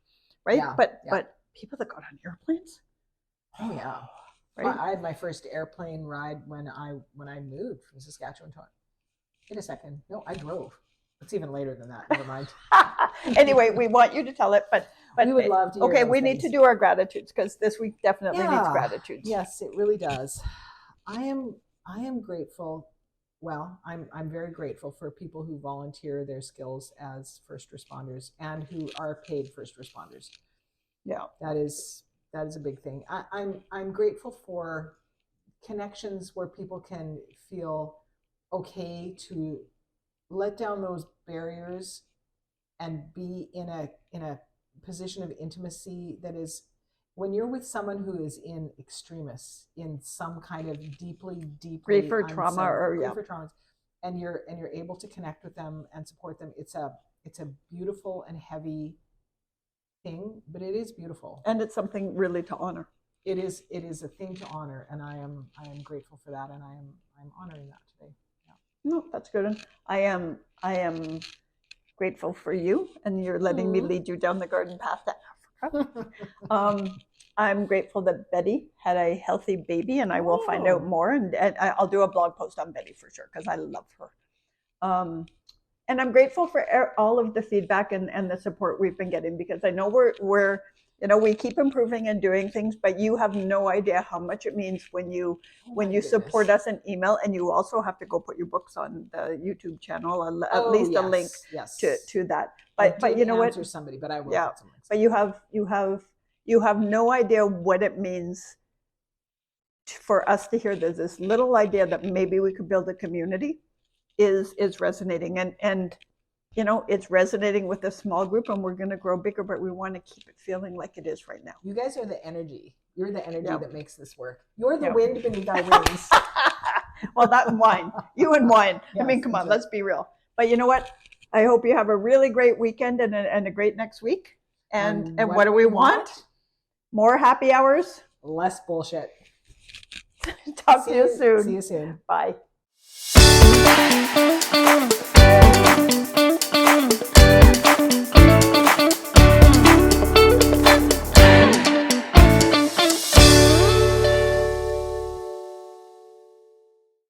right? Yeah, but people that got on airplanes. Oh yeah. Right? I had my first airplane ride when I moved from Saskatchewan to. Wait a second. No, I drove. It's even later than that. Never mind. Anyway, we want you to tell it, but we would love to hear okay, we things. need to do our gratitudes, because this week definitely needs gratitudes. Yes, it really does. I am grateful. Well, I'm very grateful for people who volunteer their skills as first responders and who are paid first responders. Yeah, that is a big thing. I'm grateful for connections where people can feel okay to let down those barriers and be in a position of intimacy that is, when you're with someone who is in extremis, in some kind of deeply grief or trauma traumas, and you're able to connect with them and support them, it's a beautiful and heavy thing, but it is beautiful, and it's something really to honor. It is a thing to honor, and I am grateful for that, and I'm honoring that today. Yeah. No, that's good. I am grateful for you, and you're letting me lead you down the garden path to Africa. I'm grateful that Betty had a healthy baby, and I will find out more, and I'll do a blog post on Betty for sure, because I love her. And I'm grateful for all of the feedback and the support we've been getting, because I know we're we keep improving and doing things, but you have no idea how much it means when you support us in email, and you also have to go put your books on the YouTube channel, at least a link to that. But you know what? Somebody, but I will. Yeah, but you have no idea what it means for us to hear. There's this little idea that maybe we could build a community is resonating, and you know, it's resonating with a small group, and we're going to grow bigger, but we want to keep it feeling like it is right now. You guys are the energy. You're the energy Yeah. that makes this work. You're the Yeah. wind beneath our wings. Well, that and wine. You and wine. Yes, I mean, come on, exactly. let's be real. But you know what? I hope you have a really great weekend and a great next week. And what do we want? More happy hours. Less bullshit. Talk to you soon. See you soon. Bye.